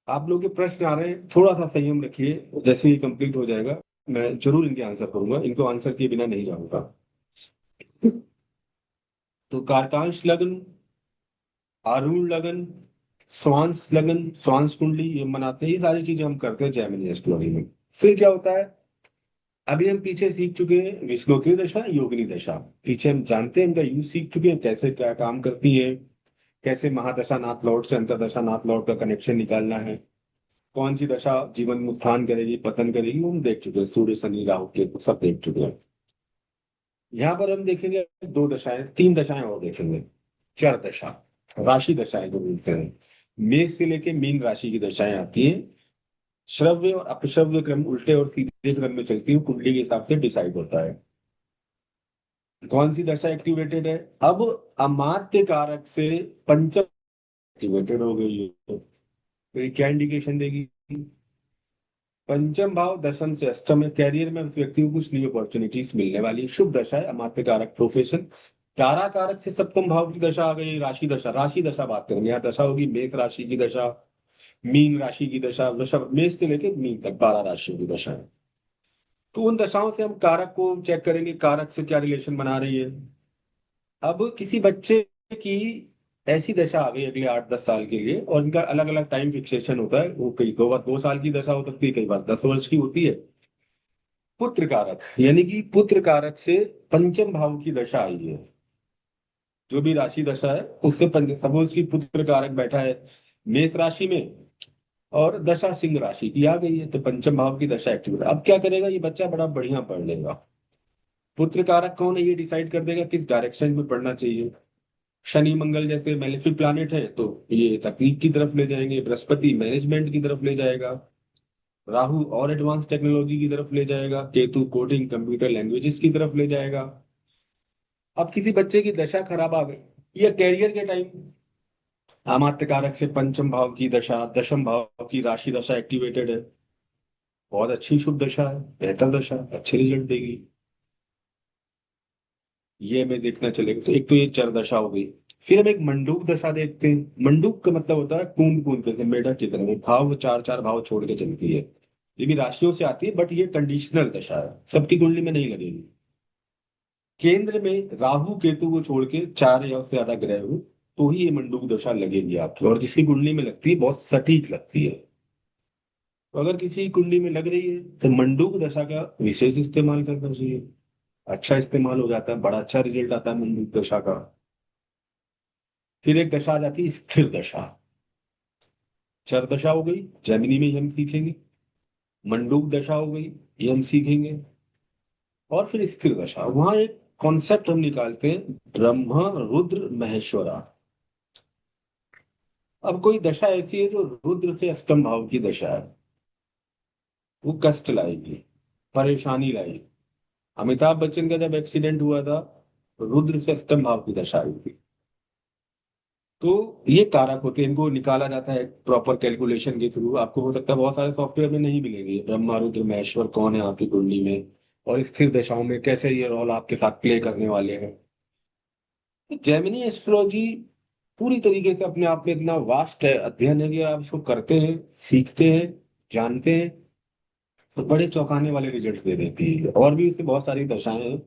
आप लोग के प्रश्न आ रहे हैं, थोड़ा सा संयम रखिए, जैसे ही कंप्लीट हो जाएगा मैं जरूर इनके आंसर करूंगा, इनको आंसर किए बिना नहीं जाऊंगा। तो कारकांश लग्न, आरूढ़ लग्न, श्वांस लग्न, श्वांस कुंडली ये मनाते हैं, ये सारी चीजें हम करते हैं जैमिनी एस्ट्रोलॉजी में। फिर क्या होता है, अभी हम पीछे सीख चुके हैं विष्णुक्रिय दशा, योगिनी दशा, पीछे हम जानते हैं इनका यूज सीख चुके हैं, कैसे क्या काम करती है, कैसे महादशा नाथ लॉर्ड से अंतरदशा नाथ लॉर्ड का कनेक्शन निकालना है, कौन सी दशा जीवन में उत्थान करेगी पतन करेगी वो हम देख चुके हैं, सूर्य शनि राहु के सब देख चुके हैं। यहाँ पर हम देखेंगे दो दशाएं, तीन दशाएं और देखेंगे। चर दशा, राशि दशाएं जो बोलते हैं, मेष से लेके मीन राशि की दशाएं आती हैं। श्रव्य और अपश्रव्य क्रम उल्टे और सीधे क्रम में चलती है, कुंडली के हिसाब से डिसाइड होता है कौन सी दशा एक्टिवेटेड है। अब अमात्य कारक से पंचम एक्टिवेटेड हो गई है, तो ये क्या इंडिकेशन देगी? पंचम भाव दशम से अष्टम में, कैरियर में उस व्यक्ति को कुछ न्यू अपॉर्चुनिटीज मिलने वाली, शुभ दशा है, अमात्य कारक प्रोफेशन। तारा कारक से सप्तम भाव की दशा आ गई, राशि दशा। राशि दशा बात करेंगे, यहाँ दशा होगी मेष राशि की दशा, मीन राशि की दशा, वृषभ, मेष से लेकर मीन तक 12 राशियों की दशा है। तो उन दशाओं से हम कारक को चेक करेंगे, कारक से क्या रिलेशन बना रही है। अब किसी बच्चे की ऐसी दशा आ गई अगले 8-10 साल के लिए, और इनका अलग अलग टाइम फिक्सेशन होता है, वो कई बार 2 साल की दशा हो सकती है, कई बार 10 वर्ष की होती है। पुत्र कारक, यानी कि पुत्र कारक से पंचम भाव की दशा आई है, जो भी राशि दशा है उससे पंच, सपोज की पुत्र कारक बैठा है मेष राशि में, और दशा सिंह राशि की आ गई है, तो पंचम भाव की दशा एक्टिव है। अब क्या करेगा ये बच्चा? बड़ा बढ़िया पढ़ लेगा। पुत्र कारक कौन है? ये डिसाइड कर देगा किस डायरेक्शन में पढ़ना चाहिए। शनि मंगल जैसे मेलेफिक प्लैनेट है तो ये तकनीक की तरफ ले जाएंगे, बृहस्पति मैनेजमेंट की तरफ ले जाएगा, राहु और एडवांस टेक्नोलॉजी की तरफ ले जाएगा, केतु कोडिंग कंप्यूटर लैंग्वेजेस की तरफ ले जाएगा। अब किसी बच्चे की दशा खराब आ गई या कैरियर के टाइम अमात्य कारक से पंचम भाव की दशा, दशम भाव की राशि दशा एक्टिवेटेड है, बहुत अच्छी शुभ दशा है, बेहतर दशा, अच्छे रिजल्ट देगी, ये हमें देखना चलेगा। तो एक तो ये चर दशा हो गई। फिर हम एक मंडूक दशा देखते हैं। मंडूक का मतलब होता है कूंद कूंद करके, मेढक की तरह, वो भाव चार चार भाव छोड़ के चलती है। ये भी राशियों से आती है, बट ये कंडीशनल दशा है, सबकी कुंडली में नहीं लगेगी। केंद्र में राहु केतु को छोड़ के चार या उससे ज्यादा ग्रह हो तो ही ये मंडूक दशा लगेगी आपकी, और जिसकी कुंडली में लगती है बहुत सटीक लगती है। तो अगर किसी की कुंडली में लग रही है तो मंडूक दशा का विशेष इस्तेमाल करना चाहिए, अच्छा इस्तेमाल हो जाता है, बड़ा अच्छा रिजल्ट आता है मंडूक दशा का। फिर एक दशा आ जाती है स्थिर दशा। चर दशा हो गई, जेमिनी में ये हम सीखेंगे। मंडूक दशा हो गई, ये हम सीखेंगे। और फिर स्थिर दशा, वहां एक कॉन्सेप्ट हम निकालते हैं, ब्रह्मा रुद्र महेश्वरा। अब कोई दशा ऐसी है जो रुद्र से अष्टम भाव की दशा है, वो कष्ट लाएगी, परेशानी लाएगी। अमिताभ बच्चन का जब एक्सीडेंट हुआ था, रुद्र से अष्टम भाव की दशा आई थी। तो ये कारक होते हैं, इनको निकाला जाता है प्रॉपर कैलकुलेशन के थ्रू। आपको हो सकता है बहुत सारे सॉफ्टवेयर में नहीं मिलेंगे, ब्रह्मा रुद्र महेश्वर कौन है आपकी कुंडली में, और स्थिर दशाओं में कैसे ये रोल आपके साथ प्ले करने वाले हैं। तो जेमिनी एस्ट्रोलॉजी पूरी तरीके से अपने आप में इतना वास्ट है, अध्ययन है, कि आप इसको करते हैं, सीखते हैं, जानते हैं, तो बड़े चौंकाने वाले रिजल्ट दे देती है। और भी इसमें बहुत सारी दशाएं हैं,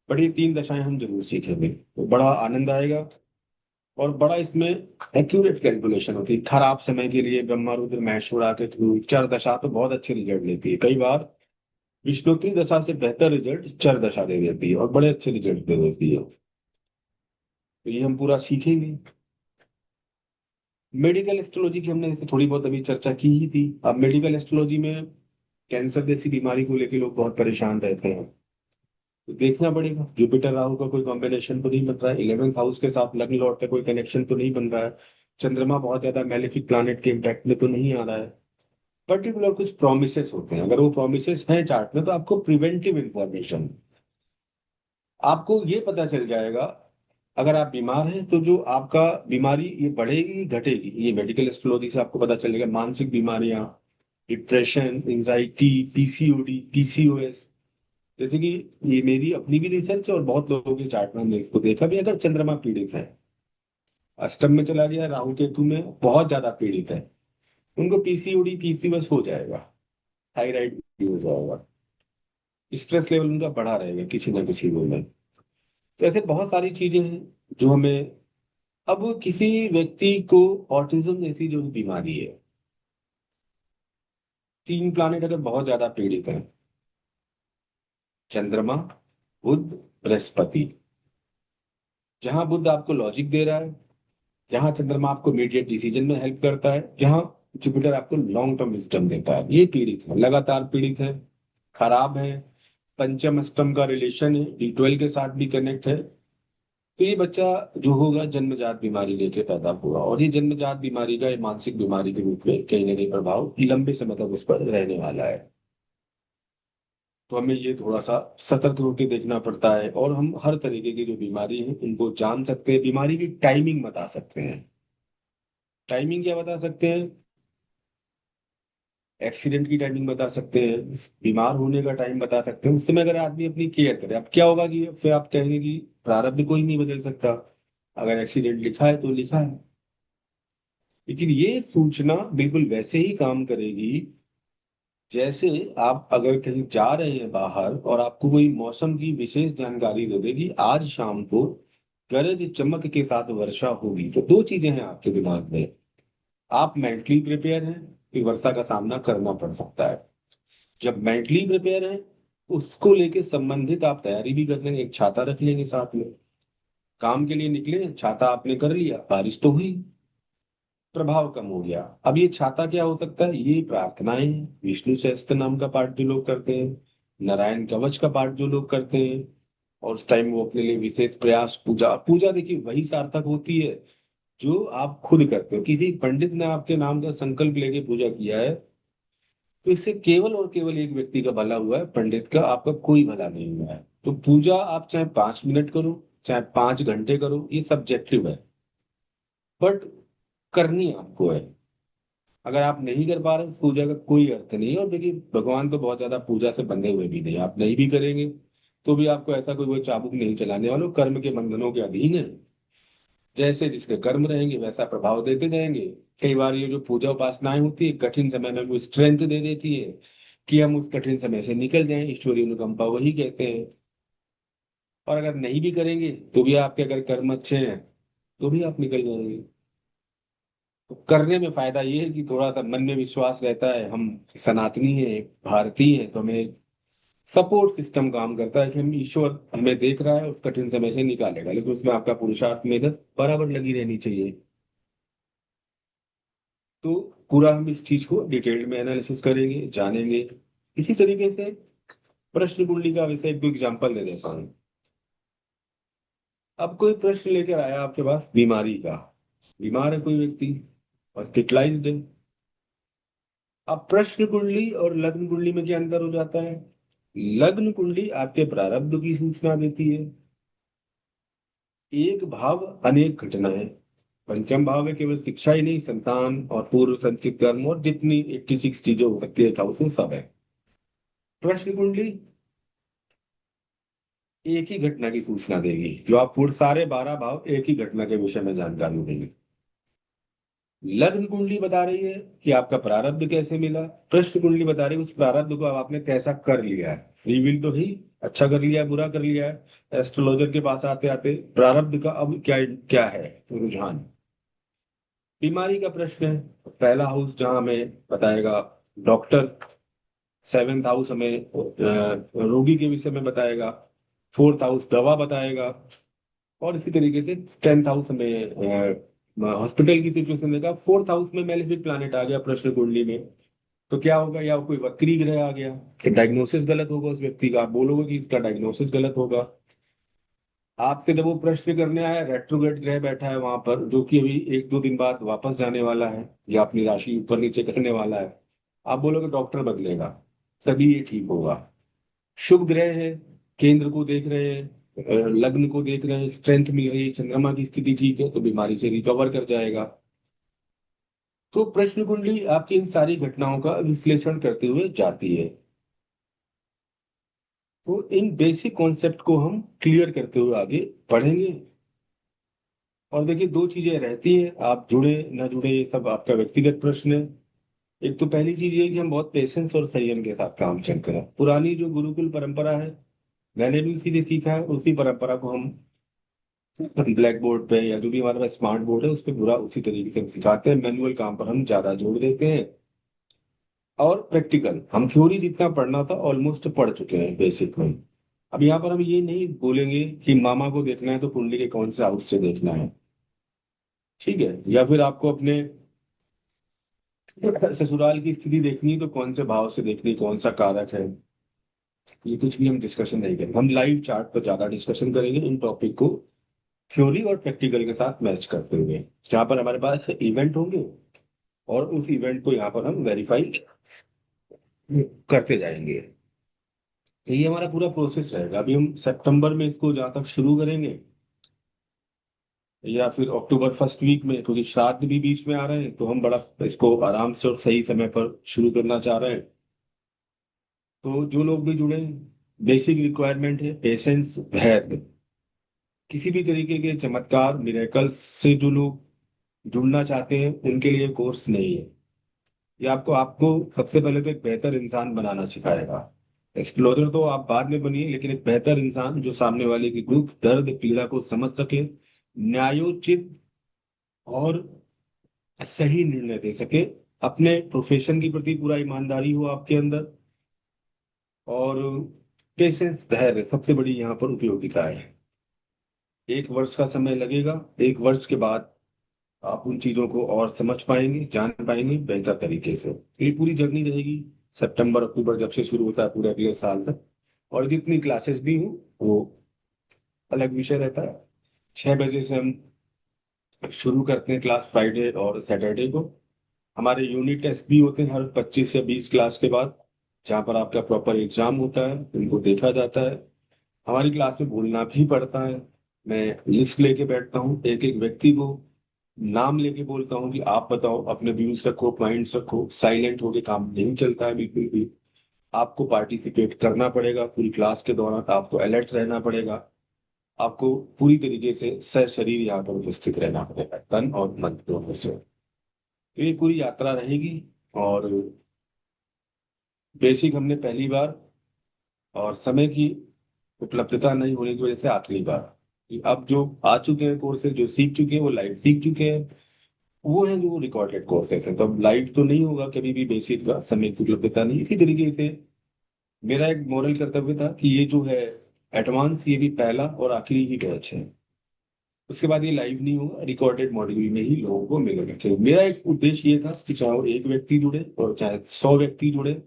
बट ये तीन दशाएं हम जरूर सीखेंगे, तो बड़ा आनंद आएगा। और बड़ा इसमें एक्यूरेट कैलकुलेशन होती है। खराब समय के लिए ब्रह्मा रुद्र महेश्वरा के थ्रू चर दशा तो बहुत अच्छे रिजल्ट देती है, कई बार विष्णुत्री दशा से बेहतर रिजल्ट चर दशा दे देती है, और बड़े अच्छे रिजल्ट दे देती है। तो ये हम पूरा सीखेंगे। मेडिकल एस्ट्रोलॉजी की हमने जैसे थोड़ी बहुत अभी चर्चा की ही थी। अब मेडिकल एस्ट्रोलॉजी में कैंसर जैसी बीमारी को लेकर लोग बहुत परेशान रहते हैं, तो देखना पड़ेगा जुपिटर राहु का कोई कॉम्बिनेशन तो नहीं बन रहा है, 11th हाउस के साथ लग्न लॉर्ड का कोई कनेक्शन तो नहीं बन रहा है, चंद्रमा बहुत ज्यादा मेलेफिक प्लैनेट के इम्पैक्ट में तो नहीं आ रहा है। पर्टिकुलर कुछ प्रोमिसेस होते हैं, अगर वो प्रोमिसेस हैं चार्ट में तो आपको प्रिवेंटिव इंफॉर्मेशन, आपको ये पता चल जाएगा। अगर आप बीमार हैं तो जो आपका बीमारी ये बढ़ेगी घटेगी, ये मेडिकल एस्ट्रोलॉजी से आपको पता चलेगा। मानसिक बीमारियां, डिप्रेशन, एंजाइटी, पीसीओडी, पीसीओएस, जैसे कि ये मेरी अपनी भी रिसर्च है और बहुत लोगों के चार्ट में हमने इसको देखा भी। अगर चंद्रमा पीड़ित है, अष्टम में चला गया, राहु केतु में बहुत ज्यादा पीड़ित है, उनको पीसीओडी पीसीओएस हो जाएगा, थायराइड भी हो जाएगा, स्ट्रेस लेवल उनका बढ़ा रहेगा किसी ना किसी वे में। तो ऐसे बहुत सारी चीजें हैं जो हमें, अब किसी व्यक्ति को ऑटिज्म जैसी जो बीमारी है, तीन प्लानिट अगर बहुत ज्यादा पीड़ित है, चंद्रमा, बुध, बृहस्पति, जहां बुध आपको लॉजिक दे रहा है, जहां चंद्रमा आपको इमीडिएट डिसीजन में हेल्प करता है, जहां जुपिटर आपको लॉन्ग टर्म विजडम देता है, ये पीड़ित है, लगातार पीड़ित है, खराब है, पंचम अष्टम का रिलेशन है, D12 के साथ भी कनेक्ट है। तो ये बच्चा जो होगा जन्मजात बीमारी लेके पैदा हुआ, और ये जन्मजात बीमारी का, ये मानसिक बीमारी के रूप में कहीं ना कहीं प्रभाव लंबे समय तक उस पर रहने वाला है। तो हमें ये थोड़ा सा सतर्क होकर देखना पड़ता है, और हम हर तरीके की जो बीमारी है उनको जान सकते हैं, बीमारी की टाइमिंग बता सकते हैं। टाइमिंग क्या बता सकते हैं? एक्सीडेंट की टाइमिंग बता सकते हैं, बीमार होने का टाइम बता सकते हैं। उस समय अगर आदमी अपनी केयर करे, अब क्या होगा कि फिर आप कहेंगे कि प्रारब्ध कोई नहीं बदल सकता, अगर एक्सीडेंट लिखा है तो लिखा है। लेकिन ये सूचना बिल्कुल वैसे ही काम करेगी जैसे आप अगर कहीं जा रहे हैं बाहर और आपको कोई मौसम की विशेष जानकारी दे दे कि आज शाम को गरज चमक के साथ वर्षा होगी, तो दो चीजें हैं आपके दिमाग में। आप मेंटली प्रिपेयर हैं कि वर्षा का सामना करना पड़ सकता है। जब मेंटली प्रिपेयर हैं, उसको लेके संबंधित आप तैयारी भी कर लेंगे, एक छाता रख लेंगे साथ में। काम के लिए निकले, छाता आपने कर लिया, बारिश तो हुई, प्रभाव कम हो गया। अब ये छाता क्या हो सकता है? ये प्रार्थनाएं हैं, विष्णु सहस्त्र नाम का पाठ जो लोग करते हैं, नारायण कवच का पाठ जो लोग करते हैं, और उस टाइम वो अपने लिए विशेष प्रयास, पूजा। पूजा देखिए वही सार्थक होती है जो आप खुद करते हो। किसी पंडित ने आपके नाम का संकल्प लेके पूजा किया है, तो इससे केवल और केवल एक व्यक्ति का भला हुआ है, पंडित का। आपका कोई भला नहीं हुआ है। तो पूजा आप चाहे 5 मिनट करो, चाहे 5 घंटे करो, ये सब्जेक्टिव है, बट करनी आपको है। अगर आप नहीं कर पा रहे तो पूजा का कोई अर्थ नहीं है। और देखिए भगवान तो बहुत ज्यादा पूजा से बंधे हुए भी नहीं, आप नहीं भी करेंगे तो भी आपको ऐसा कोई वो चाबुक नहीं चलाने वाले, वो कर्म के बंधनों के अधीन है। जैसे जिसके कर्म रहेंगे वैसा प्रभाव देते जाएंगे। कई बार ये जो पूजा उपासनाएं होती है, कठिन समय में वो स्ट्रेंथ दे देती है कि हम उस कठिन समय से निकल जाएं, ईश्वरीय अनुकंपा वही कहते हैं। और अगर नहीं भी करेंगे तो भी आपके अगर कर्म अच्छे हैं तो भी आप निकल जाएंगे। तो करने में फायदा ये है कि थोड़ा सा मन में विश्वास रहता है, हम सनातनी हैं, भारतीय हैं, तो हमें सपोर्ट सिस्टम काम करता है कि हम, ईश्वर हमें देख रहा है, उस कठिन समय से निकालेगा। लेकिन उसमें आपका पुरुषार्थ, मेहनत बराबर लगी रहनी चाहिए। तो पूरा हम इस चीज को डिटेल में एनालिसिस करेंगे, जानेंगे। इसी तरीके से प्रश्न कुंडली का वैसे एक दो एग्जांपल दे देता हूँ। अब कोई प्रश्न लेकर आया आपके पास बीमारी का, बीमार है कोई व्यक्ति, हॉस्पिटलाइज्ड है। अब प्रश्न कुंडली और लग्न कुंडली में क्या अंतर हो जाता है? लग्न कुंडली आपके प्रारब्ध की सूचना देती है। एक भाव अनेक घटनाएं। पंचम भाव में केवल शिक्षा ही नहीं, संतान और पूर्व संचित कर्म और जितनी 86 चीजें हो सकती है हाउस में, सब है। प्रश्न कुंडली एक ही घटना की सूचना देगी, जो आप पूरे सारे 12 भाव एक ही घटना के विषय में जानकारी देंगे। लग्न कुंडली बता रही है कि आपका प्रारब्ध कैसे मिला, प्रश्न कुंडली बता रही है उस प्रारब्ध को अब आपने कैसा कर लिया है। फ्री विल तो ही, अच्छा कर लिया है, बुरा कर लिया है। एस्ट्रोलॉजर के पास आते आते प्रारब्ध का अब क्या क्या है रुझान। बीमारी का प्रश्न है, पहला हाउस जहां हमें बताएगा डॉक्टर, सेवेंथ हाउस हमें रोगी के विषय में बताएगा, फोर्थ हाउस दवा बताएगा, और इसी तरीके से 10th हाउस में हॉस्पिटल की सिचुएशन देगा। फोर्थ हाउस में मैलेफिक प्लैनेट आ गया प्रश्न कुंडली में, तो क्या होगा? या कोई वक्री ग्रह आ गया, कि डायग्नोसिस गलत होगा उस व्यक्ति का, आप बोलोगे कि इसका डायग्नोसिस गलत होगा। आपसे जब वो प्रश्न करने आया, रेट्रोग्रेड ग्रह बैठा है वहां पर, जो कि अभी एक दो दिन बाद वापस जाने वाला है या अपनी राशि ऊपर नीचे करने वाला है, आप बोलोगे डॉक्टर बदलेगा, तभी ये ठीक होगा। शुभ ग्रह है, केंद्र को देख रहे हैं, लग्न को देख रहे हैं, स्ट्रेंथ मिल रही है, चंद्रमा की स्थिति ठीक है, तो बीमारी से रिकवर कर जाएगा। तो प्रश्न कुंडली आपकी इन सारी घटनाओं का विश्लेषण करते हुए जाती है। तो इन बेसिक कॉन्सेप्ट को हम क्लियर करते हुए आगे बढ़ेंगे। और देखिए दो चीजें रहती हैं, आप जुड़े ना जुड़े ये सब आपका व्यक्तिगत प्रश्न है। एक तो पहली चीज ये कि हम बहुत पेशेंस और संयम के साथ काम चलते हैं। पुरानी जो गुरुकुल परंपरा है, मैंने भी उसी से सीखा है, उसी परंपरा को हम ब्लैक बोर्ड पे या जो भी हमारे पास स्मार्ट बोर्ड है उस पर पूरा उसी तरीके से हम सिखाते हैं। मैनुअल काम पर हम ज्यादा जोर देते हैं, और प्रैक्टिकल हम थ्योरी जितना पढ़ना था ऑलमोस्ट पढ़ चुके हैं बेसिक में। अब यहाँ पर हम ये नहीं बोलेंगे कि मामा को देखना है तो कुंडली के कौन से हाउस से देखना है, ठीक है, या फिर आपको अपने ससुराल की स्थिति देखनी है तो कौन से भाव से देखनी, कौन सा कारक है। ये कुछ भी हम डिस्कशन नहीं करेंगे, हम लाइव चार्ट पर ज्यादा डिस्कशन करेंगे इन टॉपिक को थ्योरी और प्रैक्टिकल के साथ मैच करते हुए, जहाँ पर हमारे पास इवेंट होंगे और उस इवेंट को यहाँ पर हम वेरीफाई करते जाएंगे। तो ये हमारा पूरा प्रोसेस रहेगा। अभी हम सितंबर में इसको जहाँ तक शुरू करेंगे, या फिर अक्टूबर फर्स्ट वीक में, क्योंकि श्राद्ध भी बीच में आ रहे हैं, तो हम बड़ा इसको आराम से और सही समय पर शुरू करना चाह रहे हैं। तो जो लोग भी जुड़े, बेसिक रिक्वायरमेंट है पेशेंस, धैर्य। किसी भी तरीके के चमत्कार मिरेकल्स से जो लोग जुड़ना चाहते हैं उनके लिए कोर्स नहीं है। ये आपको आपको सबसे पहले तो एक बेहतर इंसान बनाना सिखाएगा। एक्सप्लोरर तो आप बाद में बनिए, लेकिन एक बेहतर इंसान जो सामने वाले की दुख दर्द पीड़ा को समझ सके, न्यायोचित और सही निर्णय दे सके, अपने प्रोफेशन के प्रति पूरा ईमानदारी हो आपके अंदर, और पेशेंस धैर्य सबसे बड़ी यहाँ पर उपयोगिता है। 1 वर्ष का समय लगेगा। 1 वर्ष के बाद आप उन चीजों को और समझ पाएंगे, जान पाएंगे बेहतर तरीके से। ये पूरी जर्नी रहेगी, सितंबर अक्टूबर जब से शुरू होता है पूरे अगले साल तक। और जितनी क्लासेस भी हूँ वो अलग विषय रहता है। 6 बजे से हम शुरू करते हैं क्लास, फ्राइडे और सैटरडे को। हमारे यूनिट टेस्ट भी होते हैं हर 25 या 20 क्लास के बाद, जहाँ पर आपका प्रॉपर एग्जाम होता है, उनको देखा जाता है। हमारी क्लास में बोलना भी पड़ता है। मैं लिस्ट लेके बैठता हूँ, एक एक व्यक्ति को नाम लेके बोलता हूँ कि आप बताओ, अपने व्यूज रखो, पॉइंट्स रखो। साइलेंट होके काम नहीं चलता है बिल्कुल भी। आपको पार्टिसिपेट करना पड़ेगा पूरी क्लास के दौरान, आपको अलर्ट रहना पड़ेगा, आपको पूरी तरीके से सशरीर यहाँ पर उपस्थित रहना पड़ेगा, तन और मन दोनों से। तो ये पूरी यात्रा रहेगी। और बेसिक हमने पहली बार, और समय की उपलब्धता नहीं होने की वजह से आखिरी बार, अब जो आ चुके हैं कोर्सेज, जो सीख चुके हैं वो लाइव सीख चुके हैं, वो है जो रिकॉर्डेड कोर्सेज हैं। तो अब लाइव तो नहीं होगा कभी भी, बेसिक का समय की उपलब्धता नहीं। इसी तरीके से मेरा एक मोरल कर्तव्य था कि ये जो है एडवांस, ये भी पहला और आखिरी ही बैच है। उसके बाद ये लाइव नहीं होगा, रिकॉर्डेड मॉड्यूल में ही लोगों को मिलेगा। क्योंकि मेरा एक उद्देश्य ये था कि चाहे वो एक व्यक्ति जुड़े और चाहे 100 व्यक्ति जुड़े,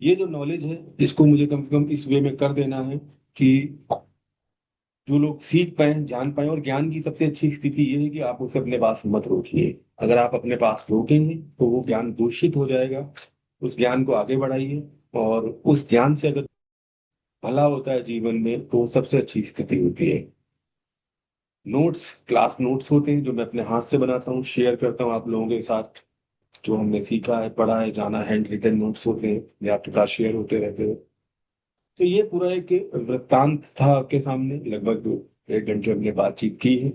ये जो नॉलेज है इसको मुझे कम से कम इस वे में कर देना है कि जो लोग सीख पाए, जान पाए। और ज्ञान की सबसे अच्छी स्थिति ये है कि आप उसे अपने पास मत रोकिए। अगर आप अपने पास रोकेंगे तो वो ज्ञान दूषित हो जाएगा। उस ज्ञान को आगे बढ़ाइए, और उस ज्ञान से अगर भला होता है जीवन में तो सबसे अच्छी स्थिति होती है। नोट्स, क्लास नोट्स होते हैं जो मैं अपने हाथ से बनाता हूँ, शेयर करता हूँ आप लोगों के साथ। जो हमने सीखा है, पढ़ा है, जाना, हैंड रिटन नोट्स होते हैं, ये आपके साथ शेयर होते रहते हैं। तो ये पूरा एक वृत्तांत था आपके सामने, लगभग 1 घंटे हमने बातचीत की है,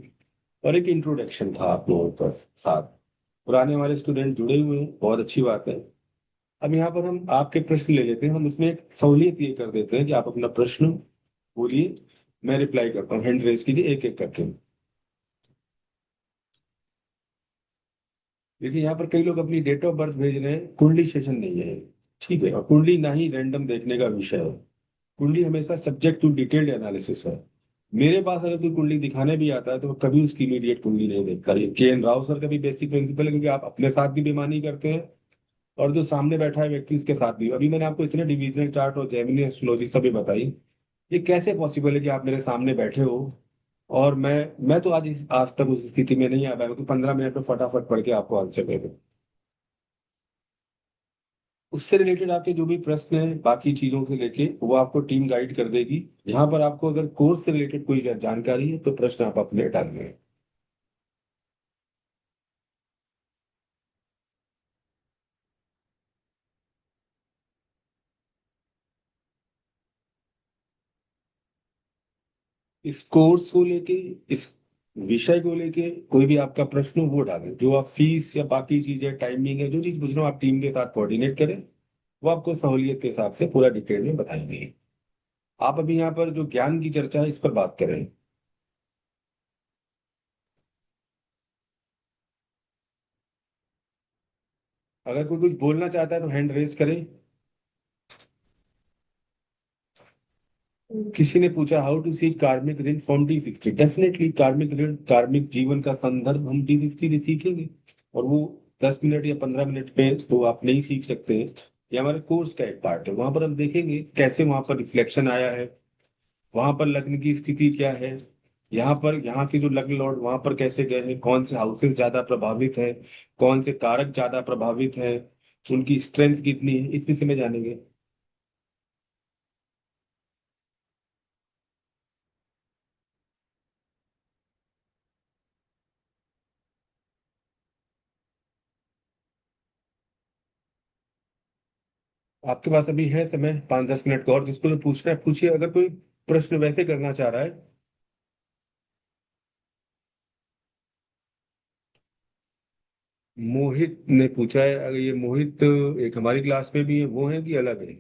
और एक इंट्रोडक्शन था आप लोगों का साथ। पुराने हमारे स्टूडेंट जुड़े हुए हैं, बहुत अच्छी बात है। अब यहाँ पर हम आपके प्रश्न ले लेते हैं। हम उसमें एक सहूलियत ये कर देते हैं कि आप अपना प्रश्न बोलिए, मैं रिप्लाई करता हूँ। हैंड रेज कीजिए एक एक करके। देखिए यहाँ पर कई लोग अपनी डेट ऑफ बर्थ भेज रहे हैं, कुंडली सेशन नहीं है। ठीक है, और कुंडली ना ही रैंडम देखने का विषय है। कुंडली हमेशा सब्जेक्ट टू डिटेल्ड एनालिसिस है। मेरे पास अगर कोई कुंडली दिखाने भी आता है तो मैं कभी उसकी इमीडिएट कुंडली नहीं देखता। ये के एन राव सर का भी बेसिक प्रिंसिपल है, क्योंकि आप अपने साथ भी बेईमानी करते हैं और जो सामने बैठा है व्यक्ति उसके साथ भी। अभी मैंने आपको इतने डिविजनल चार्ट और जेमिनी एस्ट्रोलॉजी सभी बताई। ये कैसे पॉसिबल है कि आप मेरे सामने बैठे हो और मैं तो आज तक उस स्थिति में नहीं आ पाया कि 15 मिनट में फटाफट पढ़ के आपको आंसर दे दूं। उससे रिलेटेड आपके जो भी प्रश्न है बाकी चीजों से लेके, वो आपको टीम गाइड कर देगी। यहाँ पर आपको अगर कोर्स से रिलेटेड कोई जानकारी है तो प्रश्न आप अपने डालिए। इस कोर्स को लेके, इस विषय को लेके कोई भी आपका प्रश्न हो वो डालें। जो आप फीस या बाकी चीजें, टाइमिंग है, जो चीज पूछ रहे हो, आप टीम के साथ कोऑर्डिनेट करें। वो आपको सहूलियत के हिसाब से पूरा डिटेल में बताएंगे। आप अभी यहाँ पर जो ज्ञान की चर्चा है इस पर बात करें। अगर कोई कुछ बोलना चाहता है तो हैंड रेज करें। किसी ने पूछा हाउ टू सी कार्मिक ऋण फ्रॉम डी 60। डेफिनेटली कार्मिक ऋण, कार्मिक जीवन का संदर्भ हम डी 60 से सीखेंगे। और वो 10 मिनट या 15 मिनट में तो आप नहीं सीख सकते। ये हमारे कोर्स का एक पार्ट है। वहां पर हम देखेंगे कैसे वहां पर रिफ्लेक्शन आया है, वहां पर लग्न की स्थिति क्या है, यहाँ पर यहाँ के जो लग्न लॉर्ड वहां पर कैसे गए हैं, कौन से हाउसेस ज्यादा प्रभावित है, कौन से कारक ज्यादा प्रभावित है, उनकी स्ट्रेंथ कितनी है, इस विषय में जानेंगे। आपके पास अभी है समय 5-10 मिनट का, और जिसको जो पूछना है पूछिए, अगर कोई प्रश्न वैसे करना चाह रहा है। मोहित ने पूछा है, अगर ये मोहित एक हमारी क्लास में भी है, वो है कि अलग है?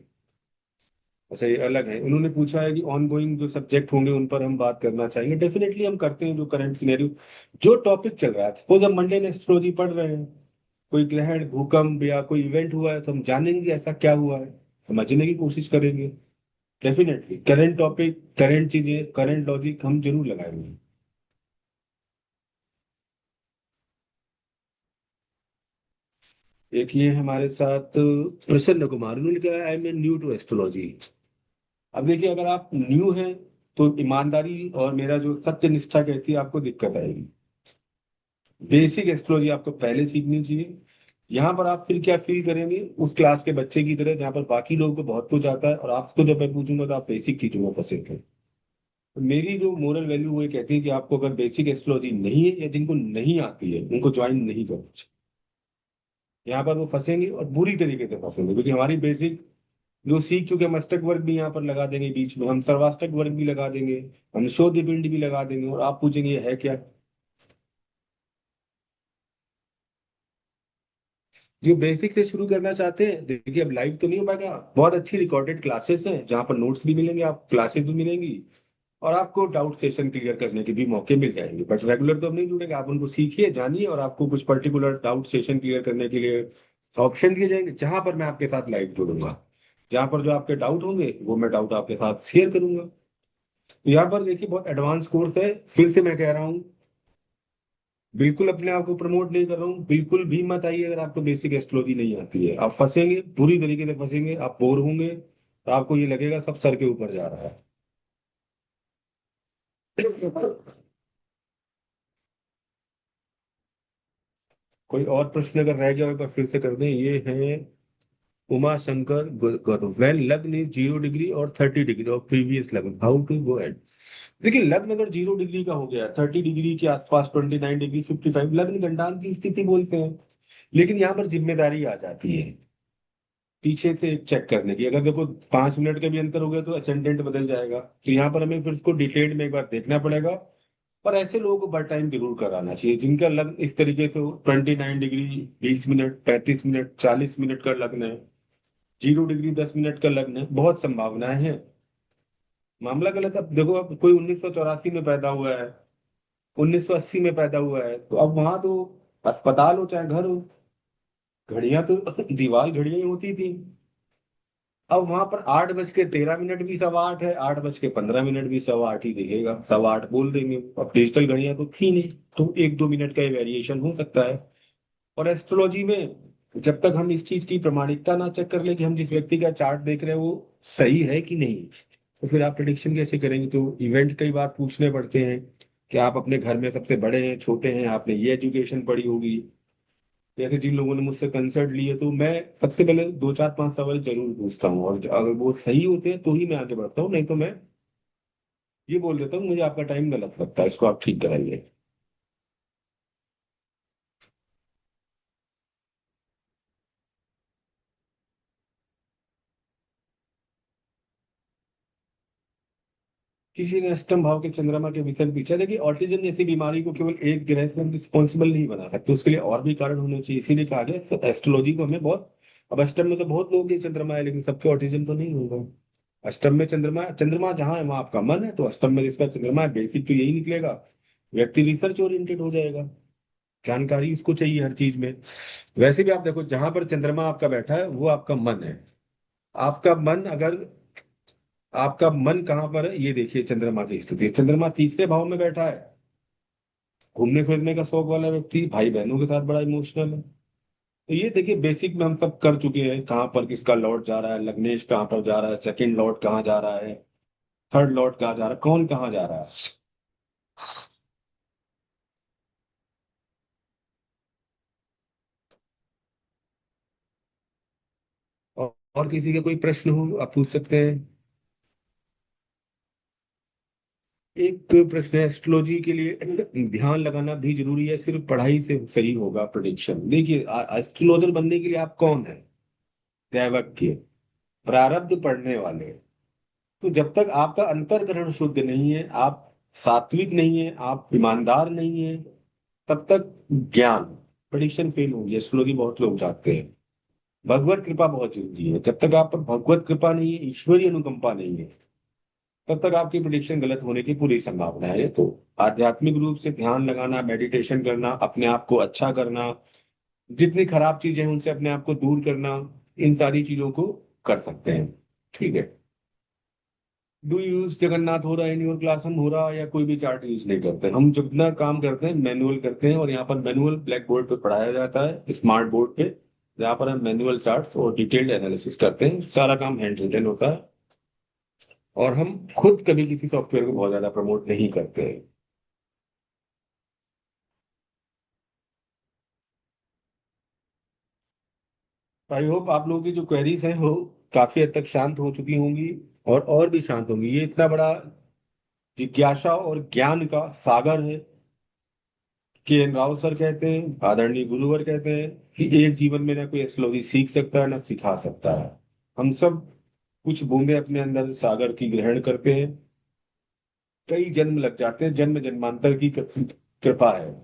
अच्छा, ये अलग है। उन्होंने पूछा है कि ऑन गोइंग जो सब्जेक्ट होंगे उन पर हम बात करना चाहेंगे। डेफिनेटली हम करते हैं, जो करंट सिनेरियो जो टॉपिक चल रहा है। सपोज हम मंडे में एस्ट्रोलॉजी पढ़ रहे हैं, कोई ग्रहण भूकंप या कोई इवेंट हुआ है, तो हम जानेंगे ऐसा क्या हुआ है, समझने की कोशिश करेंगे। डेफिनेटली करंट टॉपिक, करंट चीजें, करंट लॉजिक हम जरूर लगाएंगे। एक ये हमारे साथ प्रसन्न कुमार, उन्होंने कहा I am new to astrology. अब देखिए, अगर आप न्यू हैं तो ईमानदारी और मेरा जो सत्य निष्ठा कहती है आपको दिक्कत आएगी। बेसिक एस्ट्रोलॉजी आपको पहले सीखनी चाहिए। यहाँ पर आप फिर क्या फील करेंगे, उस क्लास के बच्चे की तरह जहाँ पर बाकी लोगों को बहुत कुछ आता है और आपको जब मैं पूछूंगा तो आप बेसिक चीजों में फंसेंगे। तो मेरी जो मोरल वैल्यू वो ये कहती है कि आपको अगर बेसिक एस्ट्रोलॉजी नहीं है या जिनको नहीं आती है उनको ज्वाइन नहीं करना चाहिए। यहाँ पर वो फंसेंगे और बुरी तरीके से फंसेंगे, क्योंकि हमारी बेसिक जो सीख चुके, हम अष्टक वर्ग भी यहाँ पर लगा देंगे, बीच में हम सर्वाष्टक वर्ग भी लगा देंगे, हम शोध पिंड भी लगा देंगे, और आप पूछेंगे ये है क्या। जो बेसिक से शुरू करना चाहते हैं, देखिए अब लाइव तो नहीं हो पाएगा, बहुत अच्छी रिकॉर्डेड क्लासेस हैं जहाँ पर नोट्स भी मिलेंगे, आप क्लासेस भी मिलेंगी, और आपको डाउट सेशन क्लियर करने के भी मौके मिल जाएंगे। बट रेगुलर तो हम नहीं जुड़ेंगे, आप उनको सीखिए, जानिए, और आपको कुछ पर्टिकुलर डाउट सेशन क्लियर करने के लिए ऑप्शन दिए जाएंगे, जहां पर मैं आपके साथ लाइव जुड़ूंगा, जहां पर जो आपके डाउट होंगे वो मैं डाउट आपके साथ शेयर करूंगा। तो यहाँ पर देखिए बहुत एडवांस कोर्स है, फिर से मैं कह रहा हूँ, बिल्कुल अपने आप को प्रमोट नहीं कर रहा हूँ, बिल्कुल भी मत आइए अगर आपको बेसिक एस्ट्रोलॉजी नहीं आती है। आप फंसेंगे, बुरी तरीके से फंसेंगे, आप बोर होंगे, और आपको ये लगेगा सब सर के ऊपर जा रहा है। कोई और प्रश्न अगर रह गया हो एक बार फिर से कर दें। ये है उमा शंकर गौरव, वेन लग्न इज 0 डिग्री और 30 डिग्री और प्रीवियस लग्न, हाउ टू गो एड। देखिए लग्न अगर 0 डिग्री का हो गया, 30 डिग्री के आसपास, 29 डिग्री, 55, लग्न गंडान की स्थिति बोलते हैं। लेकिन यहाँ पर जिम्मेदारी आ जाती है पीछे से चेक करने की। अगर देखो 5 मिनट का भी अंतर हो गया तो असेंडेंट बदल जाएगा, तो यहाँ पर हमें फिर उसको डिटेल में एक बार देखना पड़ेगा। पर ऐसे लोगों को बर्ड टाइम जरूर कराना चाहिए जिनका लग्न इस तरीके से हो, 29 डिग्री 20 मिनट, 35 मिनट, 40 मिनट का लग्न है, 0 डिग्री 10 मिनट का लग्न है, बहुत संभावनाएं हैं। मामला गलत है। अब देखो, अब कोई 1984 में पैदा हुआ है, 1980 में पैदा हुआ है, तो अब वहां तो अस्पताल हो चाहे घर हो, घड़ियां तो दीवार घड़ियां ही होती थी। अब वहां पर 8:13 भी 8:15 है, 8:15 भी 8:15 ही दिखेगा, 8:15 बोल देंगे। अब डिजिटल घड़ियां तो थी नहीं, तो 1-2 मिनट का वेरिएशन हो सकता है। और एस्ट्रोलॉजी में जब तक हम इस चीज की प्रामाणिकता ना चेक कर ले कि हम जिस व्यक्ति का चार्ट देख रहे हैं वो सही है कि नहीं, तो फिर आप प्रिडिक्शन कैसे करेंगे। तो इवेंट कई बार पूछने पड़ते हैं कि आप अपने घर में सबसे बड़े हैं, छोटे हैं, आपने ये एजुकेशन पढ़ी होगी। जैसे जिन लोगों ने मुझसे कंसल्ट लिए, तो मैं सबसे पहले 2-4-5 सवाल जरूर पूछता हूँ, और अगर वो सही होते हैं तो ही मैं आगे बढ़ता हूँ, नहीं तो मैं ये बोल देता हूँ मुझे आपका टाइम गलत लगता है, इसको आप ठीक कराइए। किसी ने अष्टम भाव के चंद्रमा के विषय में पूछा। देखिए ऑटिज्म जैसी बीमारी को केवल एक ग्रह से हम रिस्पॉन्सिबल नहीं बना सकते, उसके लिए और भी कारण होने चाहिए, इसीलिए कहा गया तो एस्ट्रोलॉजी को हमें बहुत। अब अष्टम में तो बहुत लोगों के चंद्रमा है, लेकिन सबके ऑटिज्म तो नहीं होगा। अष्टम में चंद्रमा, चंद्रमा जहां है वहां आपका मन है, तो अष्टम में जिसका चंद्रमा है बेसिक तो यही निकलेगा, व्यक्ति रिसर्च ओरिएंटेड हो जाएगा, जानकारी उसको चाहिए हर चीज में। वैसे भी आप देखो, जहां पर चंद्रमा आपका बैठा है वो आपका मन है। आपका मन अगर, आपका मन कहाँ पर है ये देखिए, चंद्रमा की स्थिति, चंद्रमा तीसरे भाव में बैठा है, घूमने फिरने का शौक वाला व्यक्ति, भाई बहनों के साथ बड़ा इमोशनल है, तो ये देखिए बेसिक में हम सब कर चुके हैं, कहाँ पर किसका लॉट जा रहा है, लग्नेश कहाँ पर जा रहा है, सेकंड लॉट कहाँ जा रहा है, थर्ड लॉट कहाँ जा रहा है, कौन कहाँ जा रहा है। और किसी का कोई प्रश्न हो आप पूछ सकते हैं। एक प्रश्न है, एस्ट्रोलॉजी के लिए ध्यान लगाना भी जरूरी है, सिर्फ पढ़ाई से सही होगा प्रेडिक्शन? देखिए एस्ट्रोलॉजर बनने के लिए आप कौन है? दैवज्ञ, प्रारब्ध पढ़ने वाले। तो जब तक आपका अंतर्करण शुद्ध नहीं है, आप सात्विक नहीं है, आप ईमानदार नहीं है, तब तक ज्ञान, प्रेडिक्शन फेल होगी। एस्ट्रोलॉजी बहुत लोग चाहते हैं। भगवत कृपा बहुत जरूरी है। जब तक आप पर भगवत कृपा नहीं है, ईश्वरीय अनुकंपा नहीं है, तब तक आपकी प्रिडिक्शन गलत होने की पूरी संभावना है। तो आध्यात्मिक रूप से ध्यान लगाना, मेडिटेशन करना, अपने आप को अच्छा करना, जितनी खराब चीजें हैं उनसे अपने आप को दूर करना, इन सारी चीजों को कर सकते हैं। ठीक है। डू यूज जगन्नाथ हो रहा है इन योर क्लास? हम हो रहा या कोई भी चार्ट यूज नहीं करते। हम जितना काम करते हैं मैनुअल करते हैं, और यहाँ पर मैनुअल ब्लैक बोर्ड पे पढ़ाया जाता है, स्मार्ट बोर्ड पे, जहाँ पर हम मैनुअल चार्ट्स और डिटेल्ड एनालिसिस करते हैं। सारा काम हैंड रिटन होता है, और हम खुद कभी किसी सॉफ्टवेयर को बहुत ज्यादा प्रमोट नहीं करते हैं। आई होप आप लोगों की जो क्वेरीज हैं वो काफी हद तक शांत हो चुकी होंगी, और भी शांत होंगी। ये इतना बड़ा जिज्ञासा और ज्ञान का सागर है। के एन राव सर कहते हैं, आदरणीय गुरुवर कहते हैं कि एक जीवन में ना कोई एस्ट्रोलॉजी सीख सकता है ना सिखा सकता है। हम सब कुछ बूंदे अपने अंदर सागर की ग्रहण करते हैं, कई जन्म लग जाते हैं, जन्म जन्मांतर की कृपा है।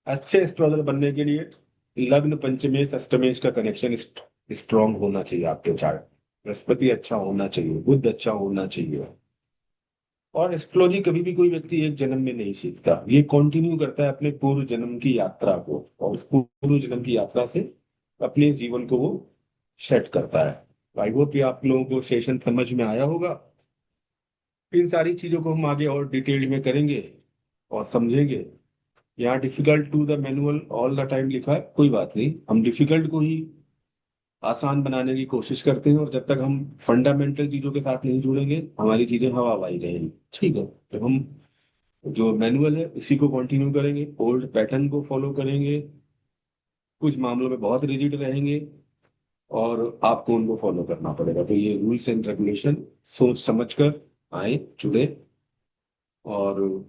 अच्छे एस्ट्रोलॉजर बनने के लिए लग्न पंचमेश अष्टमेश का कनेक्शन स्ट्रांग होना चाहिए आपके चार्ट। बृहस्पति अच्छा होना चाहिए, बुध अच्छा होना चाहिए। और एस्ट्रोलॉजी कभी भी कोई व्यक्ति एक जन्म में नहीं सीखता, ये कंटिन्यू करता है अपने पूर्व जन्म की यात्रा को, और उस पूर्व जन्म की यात्रा से अपने जीवन को वो सेट करता है। आई होप ये आप लोगों को सेशन समझ में आया होगा। इन सारी चीजों को हम आगे और डिटेल में करेंगे और समझेंगे। यहाँ difficult to the manual all the time लिखा है, कोई बात नहीं, हम डिफिकल्ट को ही आसान बनाने की कोशिश करते हैं। और जब तक हम फंडामेंटल चीजों के साथ नहीं जुड़ेंगे, हमारी चीजें हवा हवाई रहेंगी। ठीक है, तो हम जो मैनुअल है उसी को कंटिन्यू करेंगे, ओल्ड पैटर्न को फॉलो करेंगे, कुछ मामलों में बहुत रिजिड रहेंगे, और आपको उनको फॉलो करना पड़ेगा। तो ये रूल्स एंड रेगुलेशन सोच समझ कर आए, जुड़े। और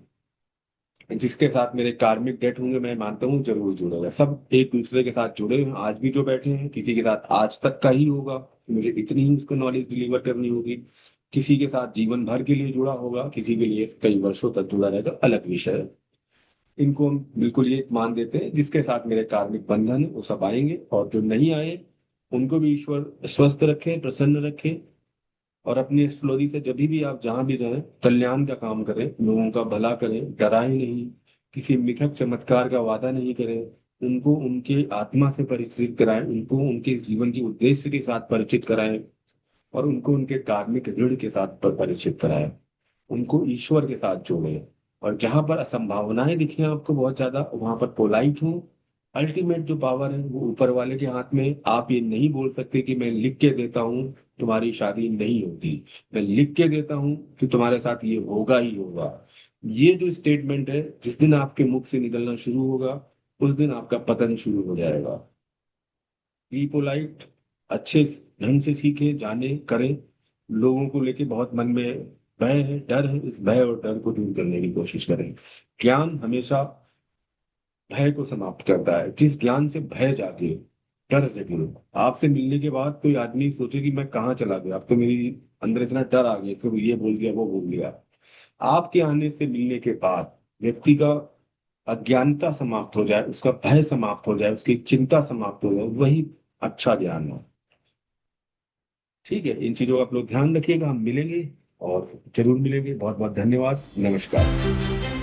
जिसके साथ मेरे कार्मिक डेट होंगे, मैं मानता हूँ जरूर जुड़ेगा। सब एक दूसरे के साथ जुड़े हैं, आज भी जो बैठे हैं किसी के साथ आज तक का ही होगा, मुझे इतनी ही उसको नॉलेज डिलीवर करनी होगी। किसी के साथ जीवन भर के लिए जुड़ा होगा, किसी के लिए कई वर्षों तक जुड़ा रहेगा, अलग विषय है। इनको हम बिल्कुल ये मान देते हैं, जिसके साथ मेरे कार्मिक बंधन है वो सब आएंगे, और जो नहीं आए उनको भी ईश्वर स्वस्थ रखे, प्रसन्न रखे। और अपनी एस्ट्रोलॉजी से जब भी आप जहां भी रहें, कल्याण का काम करें, लोगों का भला करें, डराएं नहीं, किसी मिथक चमत्कार का वादा नहीं करें। उनको उनके आत्मा से परिचित कराएं, उनको उनके जीवन के उद्देश्य के साथ परिचित कराएं, और उनको उनके कार्मिक ऋण के साथ परिचित कराएं। उनको ईश्वर के साथ जोड़ें। और जहां पर असंभावनाएं दिखें आपको बहुत ज्यादा, वहां पर पोलाइट हूँ। अल्टीमेट जो पावर है वो ऊपर वाले के हाथ में है। आप ये नहीं बोल सकते कि मैं लिख के देता हूँ तुम्हारी शादी नहीं होगी, मैं लिख के देता हूँ कि तुम्हारे साथ ये होगा ही होगा। ये जो स्टेटमेंट है जिस दिन आपके मुख से निकलना शुरू होगा, उस दिन आपका पतन शुरू हो जाएगा। बी पोलाइट, अच्छे ढंग से सीखे, जाने, करें। लोगों को लेके बहुत मन में भय है, डर है, इस भय और डर को दूर करने की कोशिश करें। ज्ञान हमेशा भय को समाप्त करता है। जिस ज्ञान से भय जागे, डर जगे, आपसे मिलने के बाद कोई आदमी सोचे कि मैं कहाँ चला गया, अब तो मेरी अंदर इतना डर आ गया, इसको ये बोल दिया वो बोल दिया। आपके आने से मिलने के बाद व्यक्ति का अज्ञानता समाप्त हो जाए, उसका भय समाप्त हो जाए, उसकी चिंता समाप्त हो जाए, वही अच्छा ज्ञान है। ठीक है, इन चीजों का आप लोग ध्यान रखिएगा। हम मिलेंगे, और जरूर मिलेंगे। बहुत बहुत धन्यवाद, नमस्कार।